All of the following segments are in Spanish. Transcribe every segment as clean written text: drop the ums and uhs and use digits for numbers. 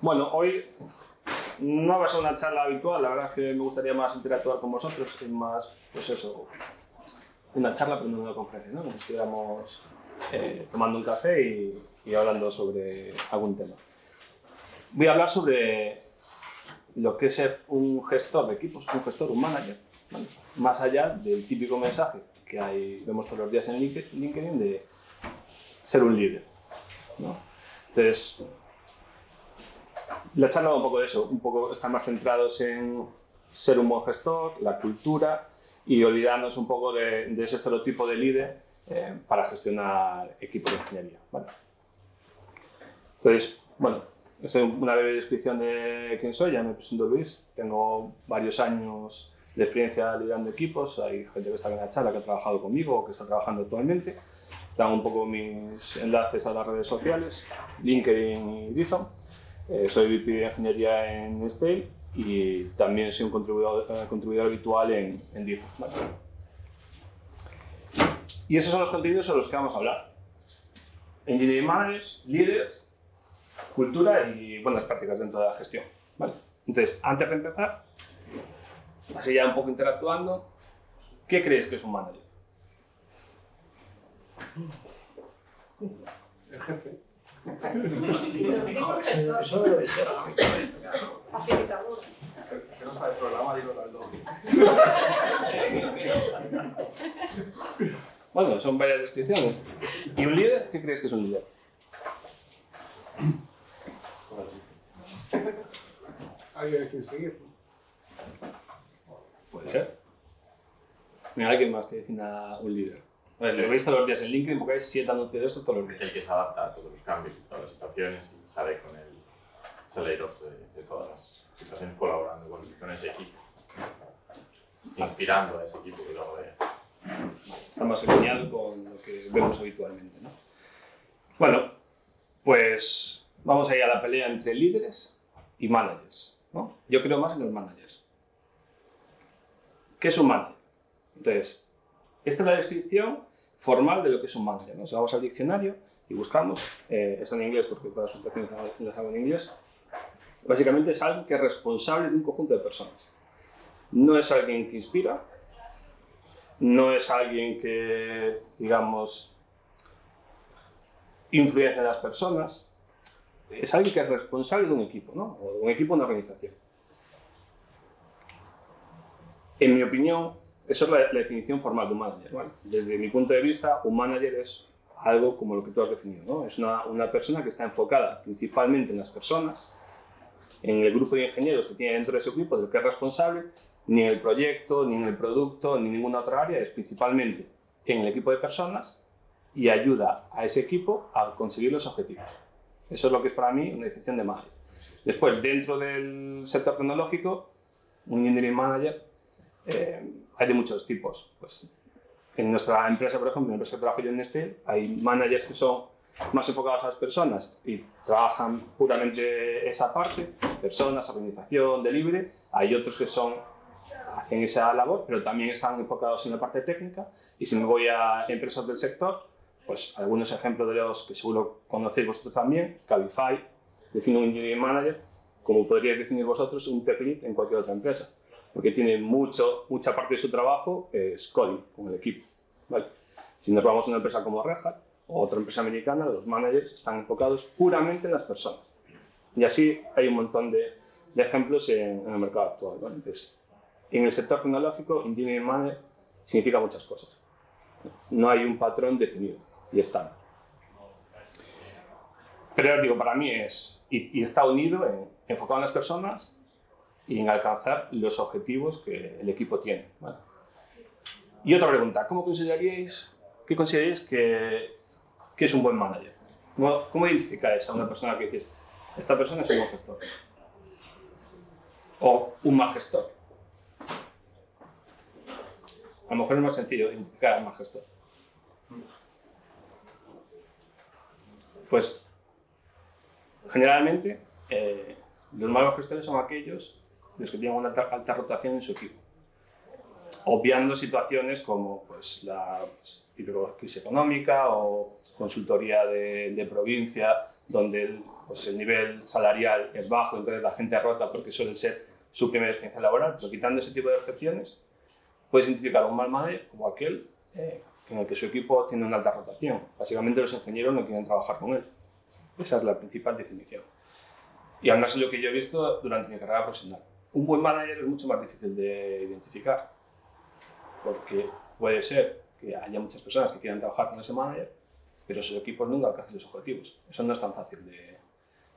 Bueno, hoy no va a ser una charla habitual, la verdad es que me gustaría más interactuar con vosotros, y más, pues eso, una charla pero no una conferencia, ¿no? Como si estuviéramos tomando un café y hablando sobre algún tema. Voy a hablar sobre lo que es ser un gestor de equipos, un gestor, un manager, ¿vale? Más allá del típico mensaje que vemos todos los días en LinkedIn de ser un líder, ¿no? Entonces, la charla va un poco de eso, un poco están más centrados en ser un buen gestor, la cultura y olvidarnos un poco de ese estereotipo de líder para gestionar equipos de ingeniería, ¿vale? Entonces, bueno, es una breve descripción de quién soy. Ya me presento Luis, tengo varios años de experiencia liderando equipos, hay gente que está en la charla que ha trabajado conmigo o que está trabajando actualmente. Están un poco mis enlaces a las redes sociales, LinkedIn y Dizon. Soy VP de Ingeniería en Stale y también soy un contribuidor habitual en Dizon, ¿vale? Y esos son los contenidos sobre los que vamos a hablar. Engineering Managers, líderes, cultura y buenas prácticas dentro de la gestión, ¿vale? Entonces, antes de empezar, así ya un poco interactuando, ¿qué creéis que es un manager? El jefe. Facilitador. Que no sabe programar y no las dos. Bueno, son varias descripciones. ¿Y un líder? ¿Qué creéis que es un líder? Alguien a quien seguir. Puede ser. Mira, alguien más que defina un líder. A ver, lo veis todos los días en LinkedIn porque hay 7 anuncios de estos todos los días. El que se adapta a todos los cambios y todas las situaciones y sale con el lead-off de todas las situaciones, colaborando con ese equipo, inspirando a ese equipo que lo rodea. Está más alineado con lo que vemos habitualmente, ¿no? Bueno, pues vamos a ir a la pelea entre líderes y managers, ¿no? Yo creo más en los managers. ¿Qué es un manager? Entonces, esta es la descripción formal de lo que es un manager, ¿no? O sea, vamos al diccionario y buscamos, está en inglés porque todas las situaciones las hago en inglés. Básicamente es alguien que es responsable de un conjunto de personas. No es alguien que inspira, no es alguien que, digamos, influencia en las personas, es alguien que es responsable de un equipo, ¿no? O de un equipo, una organización. En mi opinión, eso es la definición formal de un manager, ¿vale? Desde mi punto de vista, un manager es algo como lo que tú has definido, ¿no? Es una persona que está enfocada principalmente en las personas, en el grupo de ingenieros que tiene dentro de ese equipo, del que es responsable, ni en el proyecto, ni en el producto, ni en ninguna otra área, es principalmente en el equipo de personas y ayuda a ese equipo a conseguir los objetivos. Eso es lo que es para mí una definición de manager. Después, dentro del sector tecnológico, un engineering manager hay de muchos tipos. Pues, en nuestra empresa, por ejemplo, en la empresa que trabajo yo en Nestlé, hay managers que son más enfocados a las personas y trabajan puramente esa parte, personas, organización, delivery. Hay otros que hacen esa labor, pero también están enfocados en la parte técnica. Y si me voy a empresas del sector, pues algunos ejemplos de los que seguro conocéis vosotros también, Cabify define un engineering manager como podríais definir vosotros un tech lead en cualquier otra empresa, porque tiene mucha parte de su trabajo es coding con el equipo, ¿vale? Si nos vamos a una empresa como Red Hat o otra empresa americana, los managers están enfocados puramente en las personas. Y así hay un montón de ejemplos en el mercado actual, ¿vale? Entonces, en el sector tecnológico, engineering manager significa muchas cosas. No hay un patrón definido y estándar. Pero digo, para mí y está unido enfocado en las personas y en alcanzar los objetivos que el equipo tiene, ¿vale? Y otra pregunta, ¿qué consideraríais que es un buen manager? ¿Cómo identificáis a una persona que dices, esta persona es un buen gestor? O un mal gestor. A lo mejor es más sencillo identificar a un mal gestor. Pues, generalmente, los malos gestores son aquellos los que tienen una alta rotación en su equipo, obviando situaciones como pues, la crisis económica o consultoría de provincia, donde pues el nivel salarial es bajo, entonces la gente rota porque suele ser su primera experiencia laboral, pero quitando ese tipo de excepciones, puedes identificar a un mal manager como aquel en el que su equipo tiene una alta rotación. Básicamente los ingenieros no quieren trabajar con él. Esa es la principal definición. Y además es lo que yo he visto durante mi carrera profesional. Un buen manager es mucho más difícil de identificar, porque puede ser que haya muchas personas que quieran trabajar con ese manager, pero sus equipos nunca alcancen los objetivos. Eso no es tan fácil de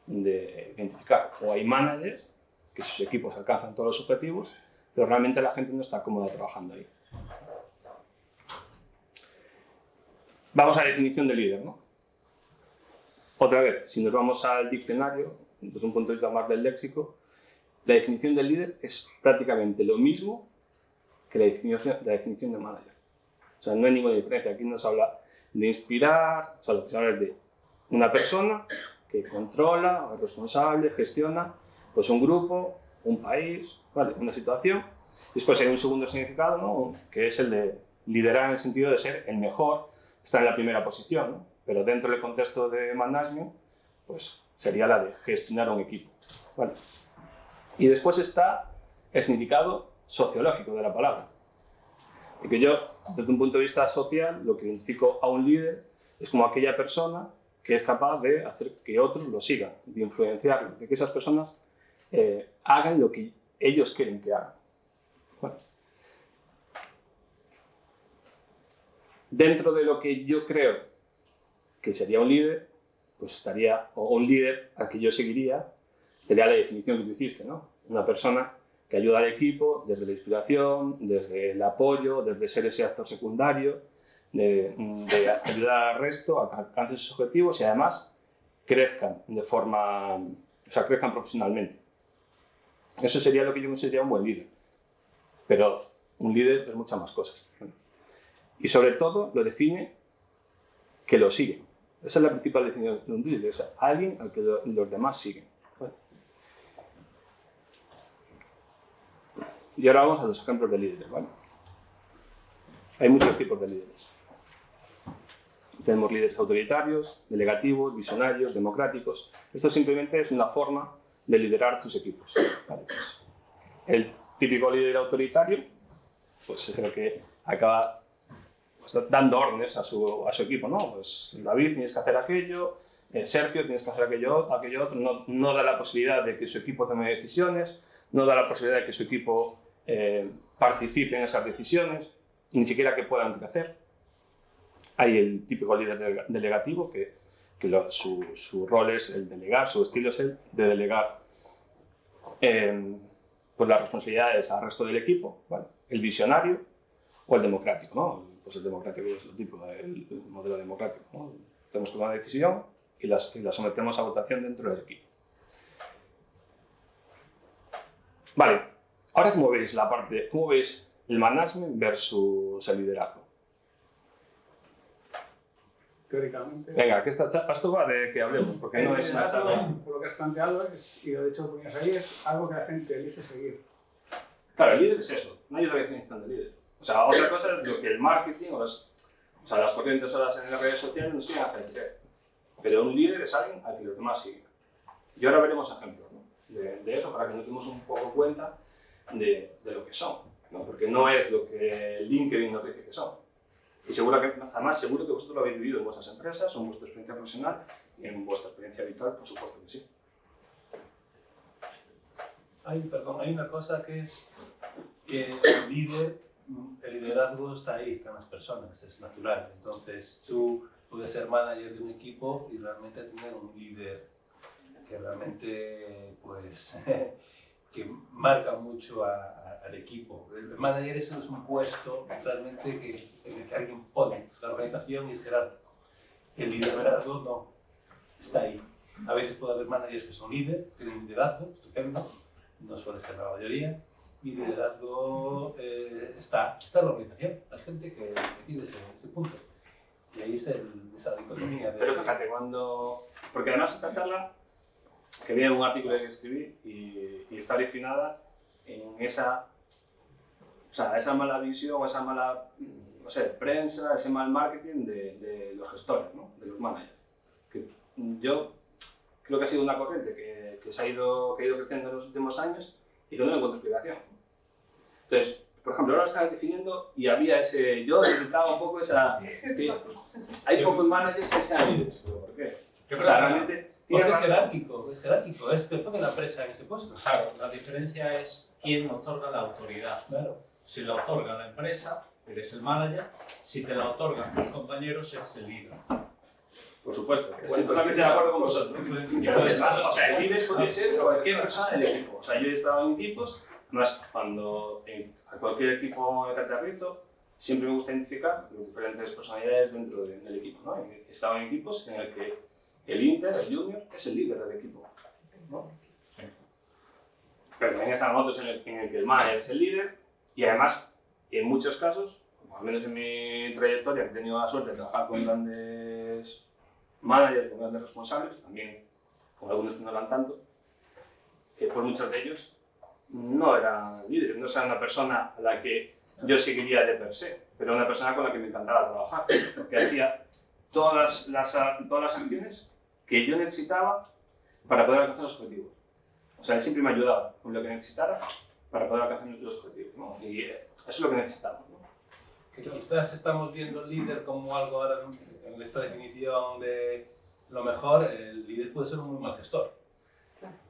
identificar. O hay managers que sus equipos alcanzan todos los objetivos, pero realmente la gente no está cómoda trabajando ahí. Vamos a la definición de líder, ¿no? Otra vez, si nos vamos al diccionario, desde un punto de vista más del léxico, la definición del líder es prácticamente lo mismo que la definición de manager. O sea, no hay ninguna diferencia. Aquí no se habla de inspirar, o sea, lo que se habla es de una persona que controla, es responsable, gestiona pues un grupo, un país, ¿vale? Una situación. Después hay un segundo significado, ¿no? Que es el de liderar en el sentido de ser el mejor, estar en la primera posición, ¿no? Pero dentro del contexto de management, pues sería la de gestionar un equipo, ¿vale? Y después está el significado sociológico de la palabra. Porque yo, desde un punto de vista social, lo que identifico a un líder es como aquella persona que es capaz de hacer que otros lo sigan, de influenciarlo, de que esas personas hagan lo que ellos quieren que hagan. Bueno. Dentro de lo que yo creo que sería un líder, pues estaría, o un líder al que yo seguiría, sería la definición que tú hiciste, ¿no? Una persona que ayuda al equipo desde la inspiración, desde el apoyo, desde ser ese actor secundario, de ayudar al resto a que alcancen sus objetivos y además crezcan de forma, o sea, crezcan profesionalmente. Eso sería lo que yo consideraría un buen líder. Pero un líder es muchas más cosas. Y sobre todo lo define que lo siguen. Esa es la principal definición de un líder, o sea, alguien al que los demás siguen. ¿Vale? Y ahora vamos a los ejemplos de líderes, ¿vale? Hay muchos tipos de líderes. Tenemos líderes autoritarios, delegativos, visionarios, democráticos. Esto simplemente es una forma de liderar tus equipos. ¿Vale? Pues el típico líder autoritario pues es el que acaba dando órdenes a su equipo, ¿no? Pues David, tienes que hacer aquello, Sergio, tienes que hacer aquello otro, no da la posibilidad de que su equipo tome decisiones, no da la posibilidad de que su equipo participe en esas decisiones, ni siquiera que puedan crecer. Hay el típico líder delegativo que su rol es el delegar, su estilo es el de delegar pues las responsabilidades al resto del equipo, ¿vale? El visionario o el democrático, ¿no? Pues el democrático es lo típico, el modelo democrático, ¿no? Tenemos que tomar una decisión y la sometemos a votación dentro del equipo. Vale, ahora ¿cómo veis el management versus el liderazgo? Teóricamente. Venga, que esto va de que hablemos, porque no es una charla. Por lo que has planteado, y de hecho lo ponías ahí, es algo que la gente elige seguir. Claro, el líder es eso, no hay otra definición de líder. O sea, otra cosa es lo que el marketing o las corrientes horas en las redes sociales nos quieren hacer creer. Pero un líder es alguien al que los demás siguen. Y ahora veremos ejemplos, ¿no? de eso para que nos demos un poco cuenta de lo que son, ¿no? Porque no es lo que LinkedIn nos dice que son. Y seguro que vosotros lo habéis vivido en vuestras empresas o en vuestra experiencia profesional y en vuestra experiencia habitual, por supuesto que sí. Hay una cosa que es que el liderazgo está ahí, está en las personas, es natural. Entonces tú puedes ser manager de un equipo y realmente tener un líder que realmente pues que marca mucho al equipo. El manager es un puesto realmente en el que alguien pone la organización y es jerárquico. El liderazgo no, está ahí. A veces puede haber managers que son líderes, tienen liderazgo, estupendo, no suele ser la mayoría, y liderazgo está en la organización, la gente que tiene ese punto. Y ahí es esa dicotomía. Pero fíjate, porque además esta charla, que viene un artículo que escribí y está originada en esa mala visión, esa mala, no sé, prensa, ese mal marketing de los gestores, ¿no? De los managers. Que yo creo que ha sido una corriente que ha ido creciendo en los últimos años y que no le encuentro explicación. Entonces, por ejemplo, ahora lo están definiendo y había ese... Yo necesitaba un poco esa... Sí, hay pocos managers que sean líderes, ¿pero por qué? Yo O sea, realmente... Porque es jerárquico, es que pone la empresa en ese puesto. Claro, la diferencia es quién otorga la autoridad. Claro. Si la otorga la empresa, eres el manager. Si te la otorgan tus compañeros, eres el líder. Por supuesto, estoy totalmente de acuerdo con vosotros. O sea, el líder puede ser cualquier persona del equipo. O sea, yo he estado en equipos, además, cuando a cualquier equipo que aterrizo, siempre me gusta identificar las diferentes personalidades dentro del equipo, ¿no? He estado en equipos en el que el Inter, el Junior, es el líder del equipo, ¿no? Pero también están otros en el que el manager es el líder y además, en muchos casos, al menos en mi trayectoria, he tenido la suerte de trabajar con grandes managers, con grandes responsables, también con algunos que no eran tanto, por muchos de ellos no eran líderes, no era una persona a la que yo seguiría de per se, pero una persona con la que me encantaba trabajar, porque hacía todas las acciones que yo necesitaba para poder alcanzar los objetivos. O sea, él siempre me ayudaba con lo que necesitara para poder alcanzar los objetivos, ¿no? Y eso es lo que necesitamos, ¿no? Que quizás estamos viendo el líder como algo ahora en esta definición de lo mejor, el líder puede ser un muy mal gestor.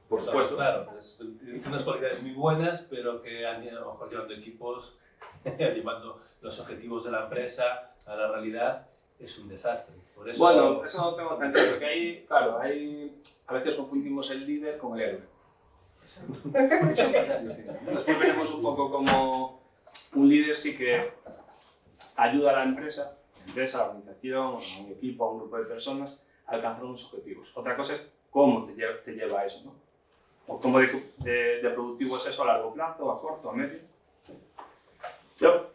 Por supuesto. Claro, tiene unas cualidades muy buenas, pero que han ido a lo mejor llevando equipos, llevando los objetivos de la empresa a la realidad, es un desastre. Por eso, Bueno, eso no tengo tan claro, porque ahí, claro, a veces confundimos el líder con el héroe. Después veremos un poco como un líder sí que ayuda a la empresa, a la organización, a un equipo, a un grupo de personas a alcanzar unos objetivos. Otra cosa es cómo te lleva a eso, ¿no? O cómo de productivo es eso a largo plazo, a corto, a medio. Yo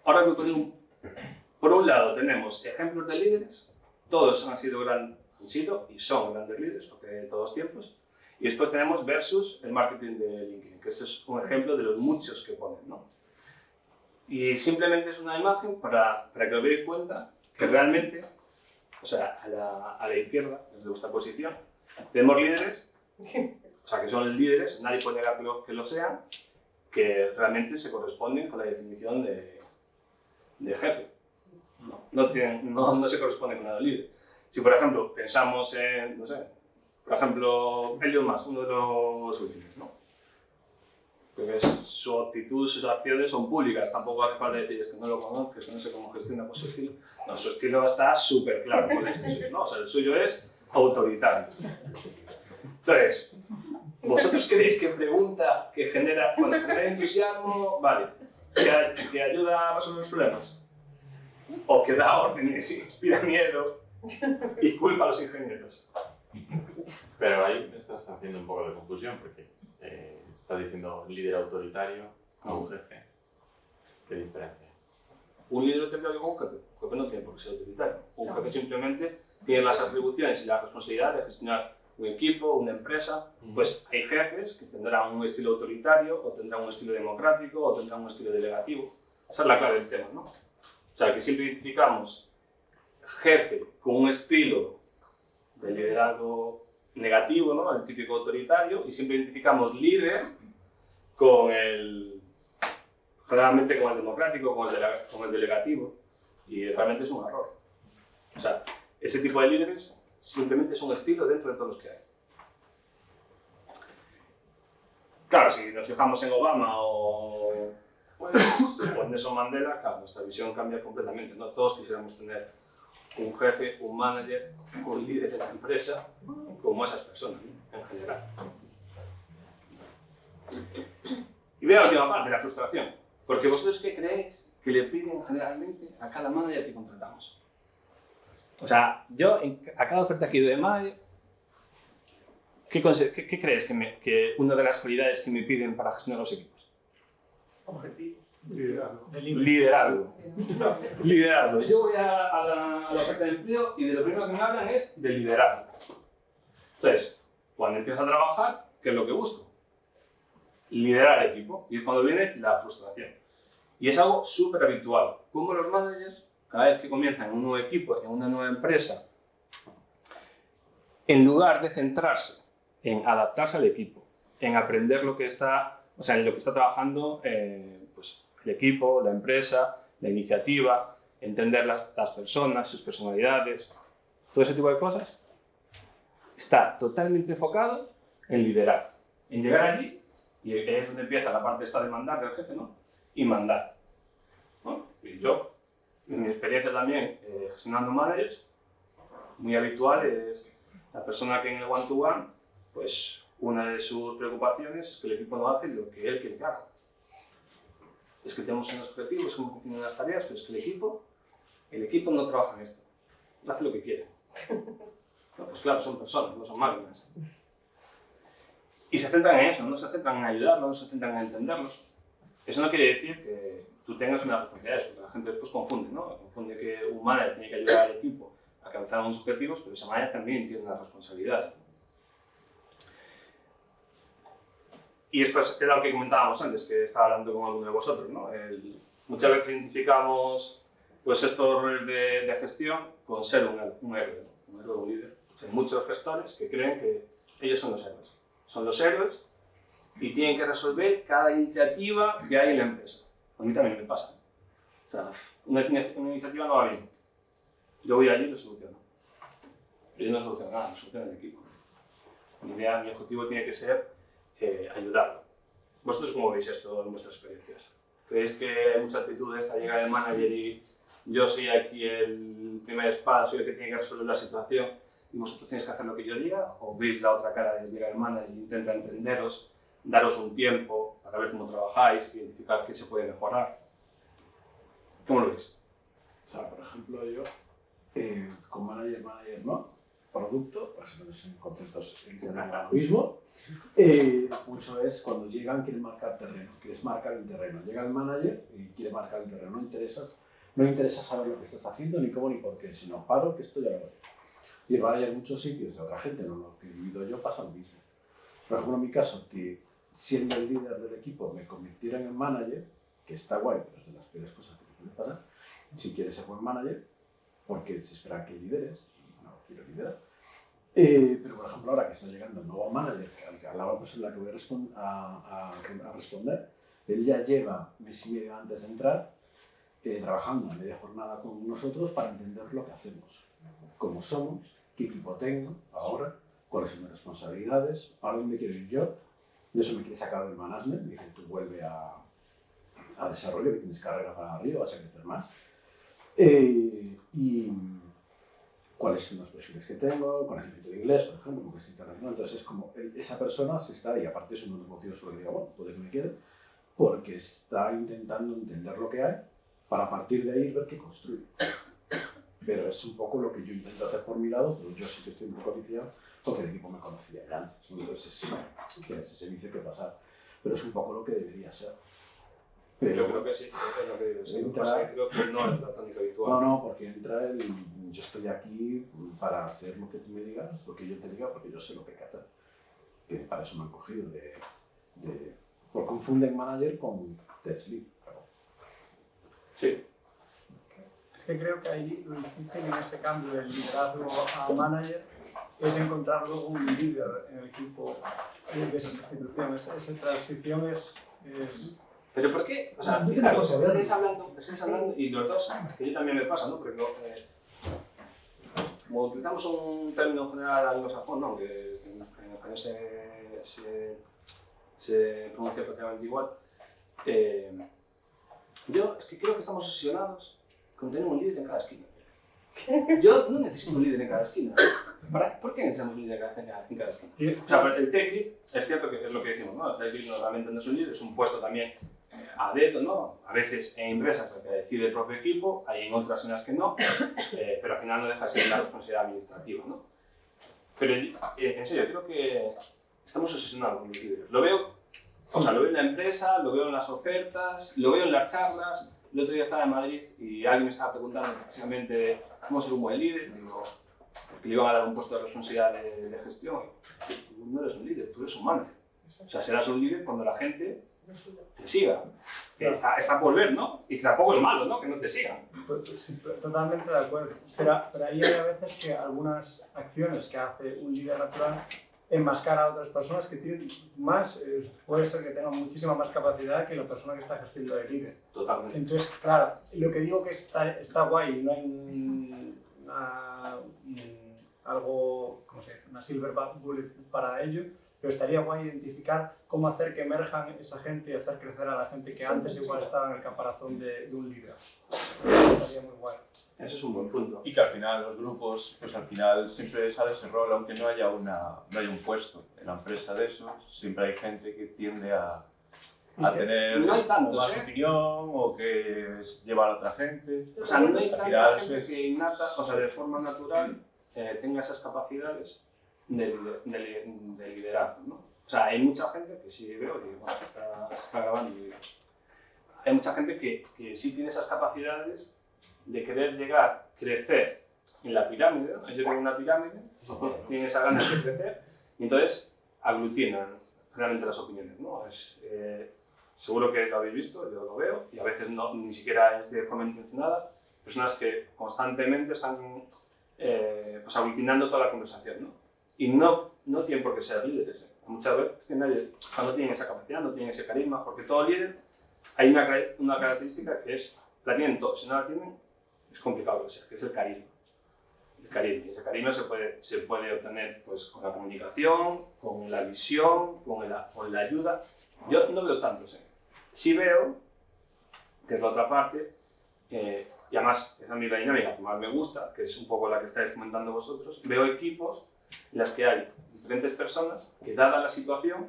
ahora voy a poner por un lado tenemos ejemplos de líderes, todos han sido y son grandes líderes, porque de todos tiempos. Y después tenemos versus el marketing de LinkedIn, que este es un ejemplo de los muchos que ponen, ¿no? Y simplemente es una imagen para que os deis cuenta que realmente, o sea, a la izquierda, desde vuestra posición, tenemos líderes, o sea, que son líderes, nadie puede negar que lo sean, que realmente se corresponden con la definición de jefe. No se corresponde con nada líder. Si, por ejemplo, pensamos en, no sé, por ejemplo, Elon Musk, uno de los últimos, ¿no? Porque su actitud, sus acciones son públicas, tampoco hace falta decir que no lo conozco, que no sé cómo gestiona con su estilo. No, su estilo está súper claro cuál es el suyo, ¿no? O sea, el suyo es autoritario. Entonces, ¿vosotros creéis que pregunta, que genera entusiasmo, vale, que ayuda a resolver los problemas? ¿O que da órdenes y inspira miedo y culpa a los ingenieros? Pero ahí me estás haciendo un poco de confusión porque estás diciendo líder autoritario a un jefe. ¿Qué diferencia? Un líder autoritario con un jefe. Un jefe no tiene por qué ser autoritario. Un jefe simplemente tiene las atribuciones y la responsabilidad de gestionar un equipo, una empresa. Pues hay jefes que tendrán un estilo autoritario, o tendrán un estilo democrático, o tendrán un estilo delegativo. Esa es la clave del tema, ¿no? O sea, que siempre identificamos jefe con un estilo de liderazgo negativo, ¿no? El típico autoritario, y siempre identificamos líder generalmente con el democrático, con el delegativo, y realmente es un error. O sea, ese tipo de líderes simplemente es un estilo dentro de todos los que hay. Claro, si nos fijamos en Obama o en Nelson Mandela, claro, nuestra visión cambia completamente, ¿no? Todos quisiéramos tener un jefe, un manager, un líder de la empresa, como esas personas, ¿no? En general. Y voy a la última parte, la frustración. Porque vosotros, ¿qué creéis que le piden generalmente a cada manager que contratamos? O sea, yo a cada oferta que he ido de manager, ¿qué crees que una de las cualidades que me piden para gestionar los equipos? Objetivos. Liderazgo. Liderazgo. Yo voy a la oferta de empleo y de lo primero que me hablan es de liderazgo. Entonces, cuando empiezo a trabajar, ¿qué es lo que busco? Liderar el equipo. Y es cuando viene la frustración. Y es algo súper habitual. Como los managers, cada vez que comienzan en un nuevo equipo, en una nueva empresa, en lugar de centrarse en adaptarse al equipo, en aprender lo que está, o sea, en lo que está trabajando pues, el equipo, la empresa, la iniciativa, entender las personas, sus personalidades, todo ese tipo de cosas, está totalmente enfocado en liderar, en llegar allí, y es donde empieza la parte esta de mandar del jefe, ¿no? Y mandar, ¿no? Y yo, en mi experiencia también gestionando managers, muy habitual es la persona que en el one-to-one, pues una de sus preocupaciones es que el equipo no hace lo que él quiere que haga. Es que tenemos unos objetivos, como tienen unas tareas, pero es que el equipo no trabaja en esto, no hace lo que quiere. No, pues claro, son personas, no son máquinas. Y se centran en eso, no se centran en ayudarlos, no se centran en entenderlos. Eso no quiere decir que tú tengas unas responsabilidades, porque la gente después confunde, ¿no? Confunde que un manager tiene que ayudar al equipo a alcanzar unos objetivos, pero ese manager también tiene una responsabilidad. Y esto es lo que comentábamos antes, que estaba hablando con alguno de vosotros, ¿no? Muchas veces identificamos pues, estos roles de gestión con ser un héroe, ¿no? Un héroe, un líder. Pues hay muchos gestores que creen que ellos son los héroes. Son los héroes y tienen que resolver cada iniciativa que hay en la empresa. A mí también me pasa. O sea, una iniciativa no va bien. Yo voy allí y lo soluciono. Pero yo no soluciono nada, lo soluciona el equipo. Mi idea, mi objetivo tiene que ser ayudarlo. ¿Vosotros cómo veis esto en vuestras experiencias? ¿Creéis que hay mucha actitud de esta llega el manager y yo soy aquí el primer espada, soy el que tiene que resolver la situación y vosotros tenéis que hacer lo que yo diga? ¿O veis la otra cara de llega el manager e intenta entenderos, daros un tiempo para ver cómo trabajáis, identificar qué se puede mejorar? ¿Cómo lo veis? O sea, por ejemplo, yo, con manager no, producto, pues son conceptos que dicen lo mismo. Mucho es cuando llegan, quieren marcar terreno, quieres marcar el terreno. Llega el manager y quiere marcar el terreno, no interesa saber lo que estás haciendo, ni cómo ni por qué, sino paro que esto ya lo veo. Y el manager en muchos sitios de otra gente, no lo que he vivido yo, pasa lo mismo. Por ejemplo, en mi caso, que siendo el líder del equipo me convirtiera en el manager, que está guay, pero es de las peores cosas que pueden pasar, si quieres ser buen manager, porque se espera que lideres, no quiero liderar. Pero por ejemplo, ahora que está llegando el nuevo manager, a la persona a la que voy a responder, él ya lleva mes y medio antes de entrar trabajando a media jornada con nosotros para entender lo que hacemos, cómo somos, qué equipo tengo ahora, cuáles son mis responsabilidades, para dónde quiero ir yo. De eso me quiere sacar del management, me dice tú vuelve a desarrollo, que tienes carrera para arriba, vas a crecer más. Y cuáles son los perfiles que tengo, conocimiento de inglés, por ejemplo, porque es internacional. Entonces es como esa persona se está, y aparte es uno de los motivos por los que digo, bueno, puede que me quede, porque está intentando entender lo que hay para partir de ahí ver qué construye. Pero es un poco lo que yo intento hacer por mi lado, pero yo sí que estoy un poco viciado porque el equipo me conocía ya antes. Entonces es ese servicio que pasar. Pero es un poco lo que debería ser. Pero yo creo que sí, es lo que digo. Sí, creo que no es la tónica habitual. No, porque entra el yo estoy aquí para hacer lo que tú me digas, lo que yo te diga, porque yo sé lo que hay que hacer. Que para eso me han cogido porque confunden manager con test lead. Pero... Sí. Es que creo que ahí lo difícil en ese cambio del liderazgo a manager es encontrar luego un líder en el equipo de esa sustitución. Esa transición es... ¿Pero por qué? O sea, fijaros, estáis hablando y los dos, que yo también me pasa, ¿no? Porque como utilizamos un término general anglosajón, ¿no? Aunque en español se pronuncia prácticamente igual. Yo es que creo que estamos obsesionados con tener un líder en cada esquina. Yo no necesito un líder en cada esquina. ¿Por qué necesitamos un líder en cada esquina? O sea, pues el tech lead es cierto que es lo que decimos, ¿no? El tech lead normalmente no es un líder, es un puesto también a dedo, ¿no? A veces en empresas el que decide el propio equipo, hay en otras en las que no, pero al final no deja de ser la responsabilidad administrativa, ¿no? Pero en serio, creo que estamos obsesionados con los líderes. Lo veo, o sea, lo veo en la empresa, lo veo en las ofertas, lo veo en las charlas. El otro día estaba en Madrid y alguien me estaba preguntando precisamente cómo ser un buen líder. Digo, porque le iban a dar un puesto de responsabilidad de gestión. Tú no eres un líder, tú eres un manager. O sea, serás un líder cuando la gente te siga. Que está por ver, ¿no? Y que tampoco es malo, ¿no? Que no te sigan. Pues sí, totalmente de acuerdo. Pero ahí hay a veces que algunas acciones que hace un líder natural enmascara a otras personas que tienen más, puede ser que tengan muchísima más capacidad que la persona que está ejerciendo de líder. Totalmente. Entonces, claro, lo que digo que está guay, no hay algo, ¿cómo se dice? Una silver bullet para ello, pero estaría guay identificar cómo hacer que emerjan esa gente y hacer crecer a la gente que antes igual estaba en el caparazón de un líder. Estaría muy guay. Ese es un buen punto. Y que al final los grupos, pues al final siempre sale ese rol, aunque no haya un puesto en la empresa de eso, siempre hay gente que tiende a tener no hay como tantos, más opinión o que llevar a otra gente. O sea, no hay Al tanta final gente que innata, o sea, de forma natural, tenga esas capacidades de liderazgo, ¿no? O sea, hay mucha gente que sí veo, y bueno, se está grabando, y hay mucha gente que sí tiene esas capacidades de querer llegar, crecer en la pirámide, ¿no? Ellos tienen una pirámide, tienen esa ganas de crecer, y entonces aglutinan realmente las opiniones, ¿no? Seguro que lo habéis visto, yo lo veo, y a veces no, ni siquiera es de forma intencionada, personas que constantemente están pues aglutinando toda la conversación, ¿no? Y no tienen por qué ser líderes. Muchas veces que no tienen esa capacidad, no tienen ese carisma, porque todo líder hay una característica que la tienen todos. Si no la tienen, es complicado que sea, que es el carisma. El carisma. Y ese carisma se puede obtener pues, con la comunicación, con la visión, con la ayuda. Yo no veo tantos. Sí veo, que es la otra parte, y además esa es mi dinámica que más me gusta, que es un poco la que estáis comentando vosotros, veo equipos en las que hay diferentes personas que, dada la situación,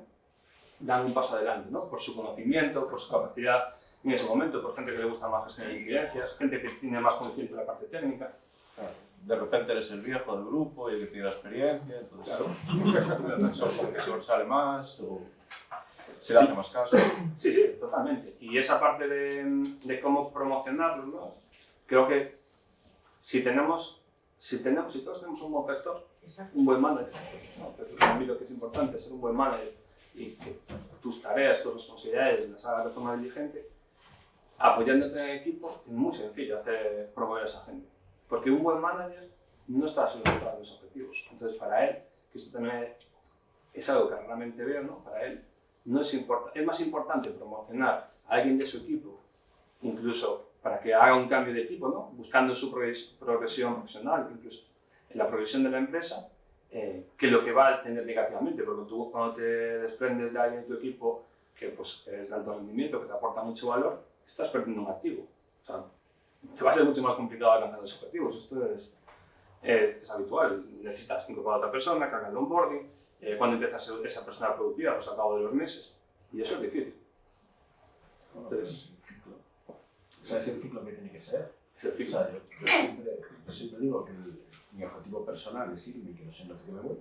dan un paso adelante, ¿no? Por su conocimiento, por su capacidad en ese momento, por gente que le gusta más gestionar incidencias, gente que tiene más conocimiento de la parte técnica. Claro. De repente eres el viejo del grupo y el que tiene la experiencia, entonces claro, que sobresale más o se le hace más caso. Sí, sí, totalmente. Y esa parte de cómo promocionarlo, ¿no? Creo que si todos tenemos un buen gestor, un buen manager, ¿no? Pero para mí lo que es importante es ser un buen manager y que tus tareas, tus responsabilidades las hagas de forma diligente, apoyándote en el equipo, es muy sencillo promover a esa gente. Porque un buen manager no está solucionando los objetivos. Entonces, para él, que esto también es algo que realmente veo, ¿no? Para él no es más importante promocionar a alguien de su equipo, incluso para que haga un cambio de equipo, ¿no? Buscando su progresión profesional, incluso en la progresión de la empresa, que lo que va a tener negativamente, porque tú cuando te desprendes de alguien de tu equipo que pues, es de alto rendimiento, que te aporta mucho valor, estás perdiendo un activo. O sea, te va a ser mucho más complicado alcanzar los objetivos. Esto es habitual. Necesitas incorporar a otra persona, que haga el onboarding, cuando empieza a ser esa persona productiva, pues al cabo de los meses. Y eso es difícil. Entonces, es el ciclo. O sea, es el ciclo que tiene que ser. Es el O ciclo. sea, yo siempre digo que mi objetivo personal es irme y que no se note que me voy.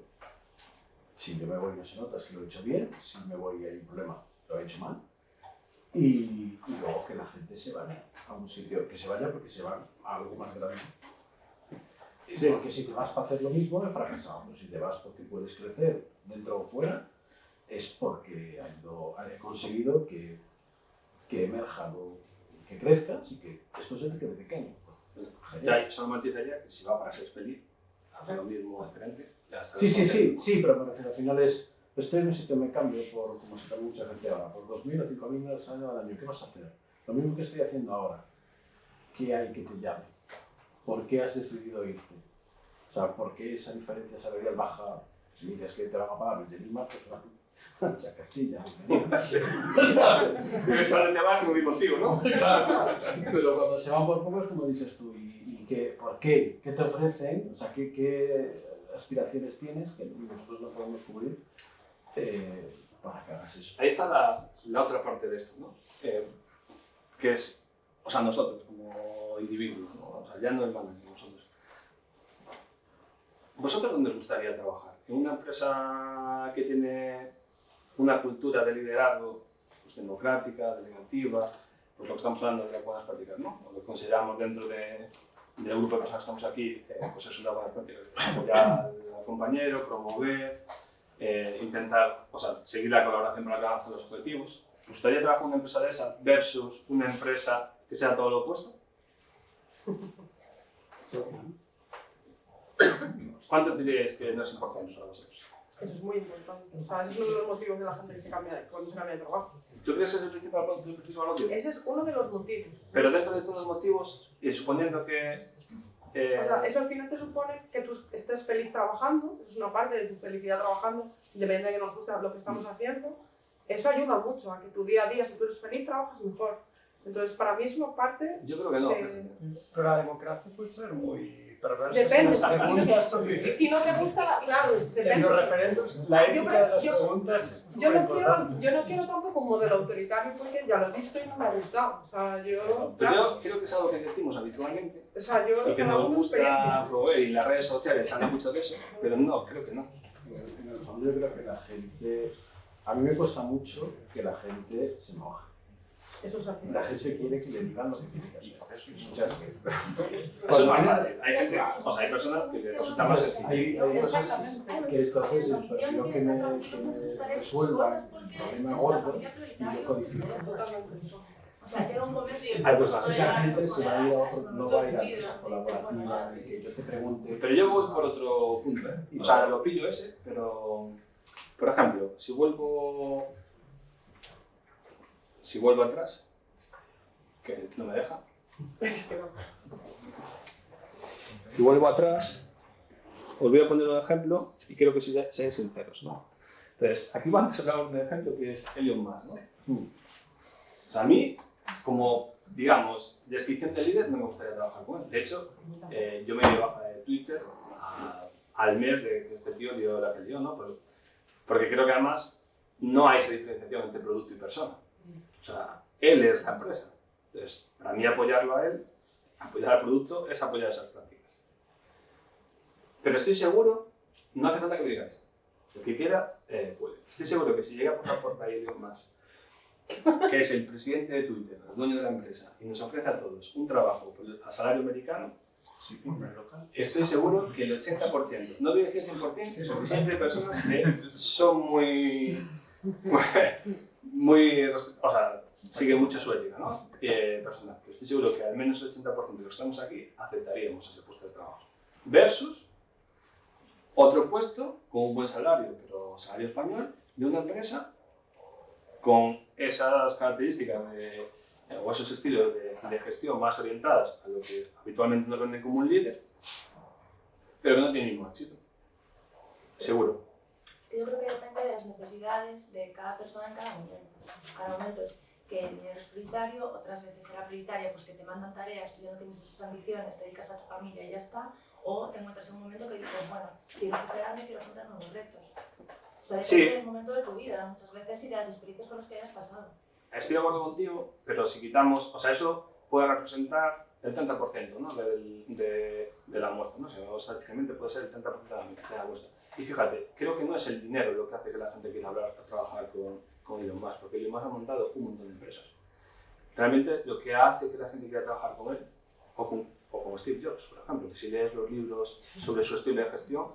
Si yo me voy y no se nota, es que lo he hecho bien. Si me voy y hay un problema, lo he hecho mal. Y luego que la gente se vaya a un sitio, que se vaya porque se van a algo más grande. Sí. Porque si te vas para hacer lo mismo, he fracasado. Pero si te vas porque puedes crecer dentro o fuera, es porque he conseguido que emerja, que crezcas y que esto se te quede pequeño. Ya solo matizaría que si va para ser feliz, hace lo mismo diferente. Sí, pero me refiero, al final estoy en un sitio, me cambio por, como se cambia mucha gente ahora, por 2.000 o 5.000 euros al año, ¿qué vas a hacer? Lo mismo que estoy haciendo ahora. ¿Qué hay que te llame? ¿Por qué has decidido irte? O sea, ¿por qué esa diferencia salarial baja? Si me dices que te van a pagar 20.000 más, pues una mancha Castilla. Porque cuando te vas, muy contigo, ¿no? Claro. Pero cuando se van por poco es como dices tú, ¿y qué, por qué? ¿Qué te ofrecen? O sea, ¿qué aspiraciones tienes que nosotros no podemos cubrir para que hagas eso? Ahí está la otra parte de esto, ¿no? Que es, o sea, nosotros como individuos, ¿no? O sea, ya no el manager, nosotros. ¿Vosotros dónde os gustaría trabajar? ¿En una empresa que tiene una cultura de liderazgo pues, democrática, delegativa, pues lo que estamos hablando de las buenas prácticas, ¿no? Lo que consideramos dentro del grupo de personas que estamos aquí, pues es una buena práctica. Apoyar al compañero, promover, intentar, o sea, seguir la colaboración para alcanzar los objetivos. ¿Os gustaría trabajar en una empresa de esa versus una empresa que sea todo lo opuesto? ¿Cuánto diríais que no es importante para vosotros? Eso es muy importante. O sea, ese es uno de los motivos de la gente que se cambia, cuando se cambia de trabajo. ¿Tú crees que es el principal motivo? Ese es uno de los motivos. Pero dentro de todos los motivos, y suponiendo que... O sea, eso al final te supone que tú estés feliz trabajando, eso es una parte de tu felicidad trabajando, depende de que nos guste lo que estamos haciendo. Eso ayuda mucho a que tu día a día, si tú eres feliz, trabajas mejor. Entonces, para mí es una parte... Yo creo que no. Pero la democracia puede ser muy perversa. Depende, Si las preguntas son si no te gusta, claro, en depende. los referendos, la ética de las preguntas es Yo súper no importante. quiero tampoco un modelo autoritario porque ya lo he visto y no me ha gustado. O sea, Pero claro, yo creo que es algo que decimos habitualmente o sea, yo y que cada nos uno gusta experiencia. promover, y las redes sociales hablan mucho de eso, pero no, creo que no. En el fondo yo creo que la gente, a mí me cuesta mucho que la gente se moje. Eso es así. La gente quiere que le digan lo que tiene que hacer. Muchas veces. Eso es más fácil. Hay gente, o sea, hay personas que les resulta más sencillo. Hay cosas Exactamente. que entonces prefiero que me resuelvan el problema gordo y yo codifico. O sea, que era un comercio. Hay cosas. Esa gente se va a ir a otro, no va a ir a esa colaborativa de que yo te pregunte. Pero yo voy por otro punto, ¿eh? O sea, lo pillo ese, pero... Por ejemplo, si vuelvo atrás, que no me deja. Si vuelvo atrás, os voy a poner un ejemplo y quiero que seáis sinceros, ¿no? Entonces, aquí antes hablamos de un ejemplo que es Elon Musk, ¿no? O sea, a mí, como, digamos, descripción de líder, no me gustaría trabajar con él. De hecho, yo me di de baja de Twitter al mes de que este tío dio la que dio, ¿no? Porque creo que además no hay esa diferenciación entre producto y persona. O sea, él es la empresa. Entonces, para mí apoyarlo a él, apoyar al producto, es apoyar esas prácticas. Pero estoy seguro, no hace falta que lo digáis. El que quiera, puede. Estoy seguro que si llega por la puerta y Elon Musk, que es el presidente de Twitter, el dueño de la empresa, y nos ofrece a todos un trabajo a salario americano, estoy seguro que el 80%, no voy a decir 100%, porque siempre hay personas que son muy, o sea, siguen mucho su ética, ¿no? Personal. Pero estoy seguro que al menos el 80% de los que estamos aquí aceptaríamos ese puesto de trabajo. Versus otro puesto con un buen salario, pero salario español, de una empresa con esas características o esos estilos de gestión más orientadas a lo que habitualmente nos venden como un líder, pero que no tiene ningún éxito. Seguro. Es que yo creo que depende de las necesidades de cada persona en cada momento. Cada momento es que el dinero es prioritario, otras veces será prioritario pues que te mandan tareas, tú ya no tienes esas ambiciones, te dedicas a tu familia y ya está, o te encuentras en un momento que dices, bueno, quiero superarme, quiero afrontar nuevos retos. O sea, depende del momento de tu vida, muchas veces, y de las experiencias por las que hayas pasado. Estoy de acuerdo contigo, pero si quitamos, o sea, eso puede representar el 30%, ¿no? de la muestra, ¿no? O sea, estadísticamente puede ser el 30% de la muestra. Y fíjate, creo que no es el dinero lo que hace que la gente quiera trabajar con Elon Musk, porque Elon Musk ha montado un montón de empresas. Realmente lo que hace que la gente quiera trabajar con él, o con Steve Jobs, por ejemplo, que si lees los libros sobre su estilo de gestión,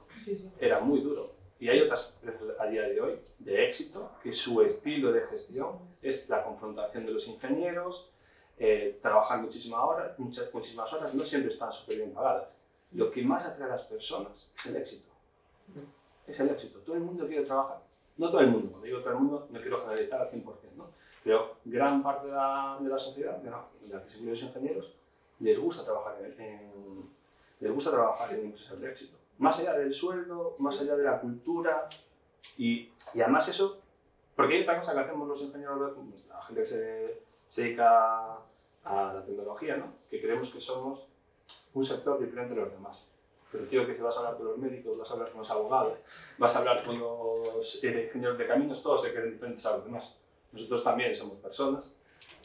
era muy duro. Y hay otras empresas a día de hoy de éxito que su estilo de gestión es la confrontación de los ingenieros, trabajar muchísimas horas, no siempre están súper bien pagadas. Lo que más atrae a las personas es el éxito. Es el éxito. Todo el mundo quiere trabajar. No todo el mundo, cuando digo todo el mundo no quiero generalizar al 100%, ¿no? Pero gran parte de la sociedad, de la que se incluye los ingenieros, les gusta trabajar en empresas de éxito. Más allá del sueldo, más allá de la cultura y además eso, porque hay otra cosa que hacemos los ingenieros, la gente que se dedica a la tecnología, ¿no? Que creemos que somos un sector diferente de los demás. Pero tío, que si vas a hablar con los médicos, vas a hablar con los abogados, vas a hablar con los ingenieros de caminos, todos se creen diferentes a los demás. Nosotros también somos personas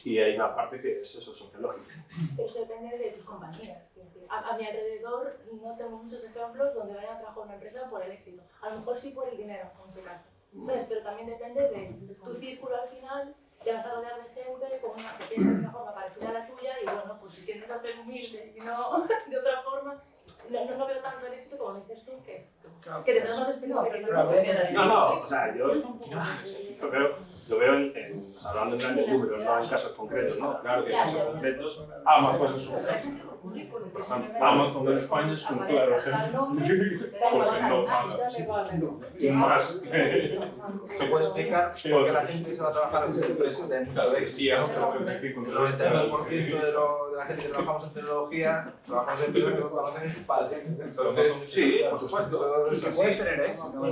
y hay una parte que es eso, sociológico. Pero eso depende de tus compañías. Es decir, a mi alrededor no tengo muchos ejemplos donde vayan a trabajar en una empresa por el éxito. A lo mejor sí por el dinero, en ese caso. ¿Sabes? Pero también depende de tu círculo al final. Te vas a rodear de gente con una, que piensa de una forma parecida a la tuya y bueno, pues si tiendes a ser humilde y no de otra forma, no veo tanto el éxito como dices tú, que te tenemos espíritu. No, o sea, yo lo veo hablando en grandes números, no en casos concretos, ¿no? Claro que en casos concretos, Amazon es un ejemplo. Por ejemplo, Amazon en España es un claro ejemplo. Porque no paga. Más. ¿Te puedo explicar por qué la gente se va a trabajar en esas empresas de mucho éxito? El 99% de la gente que trabajamos en tecnología, trabajamos en empresas que no conocen a sus padres. Entonces, Sí, por supuesto. Si puedes tener éxito.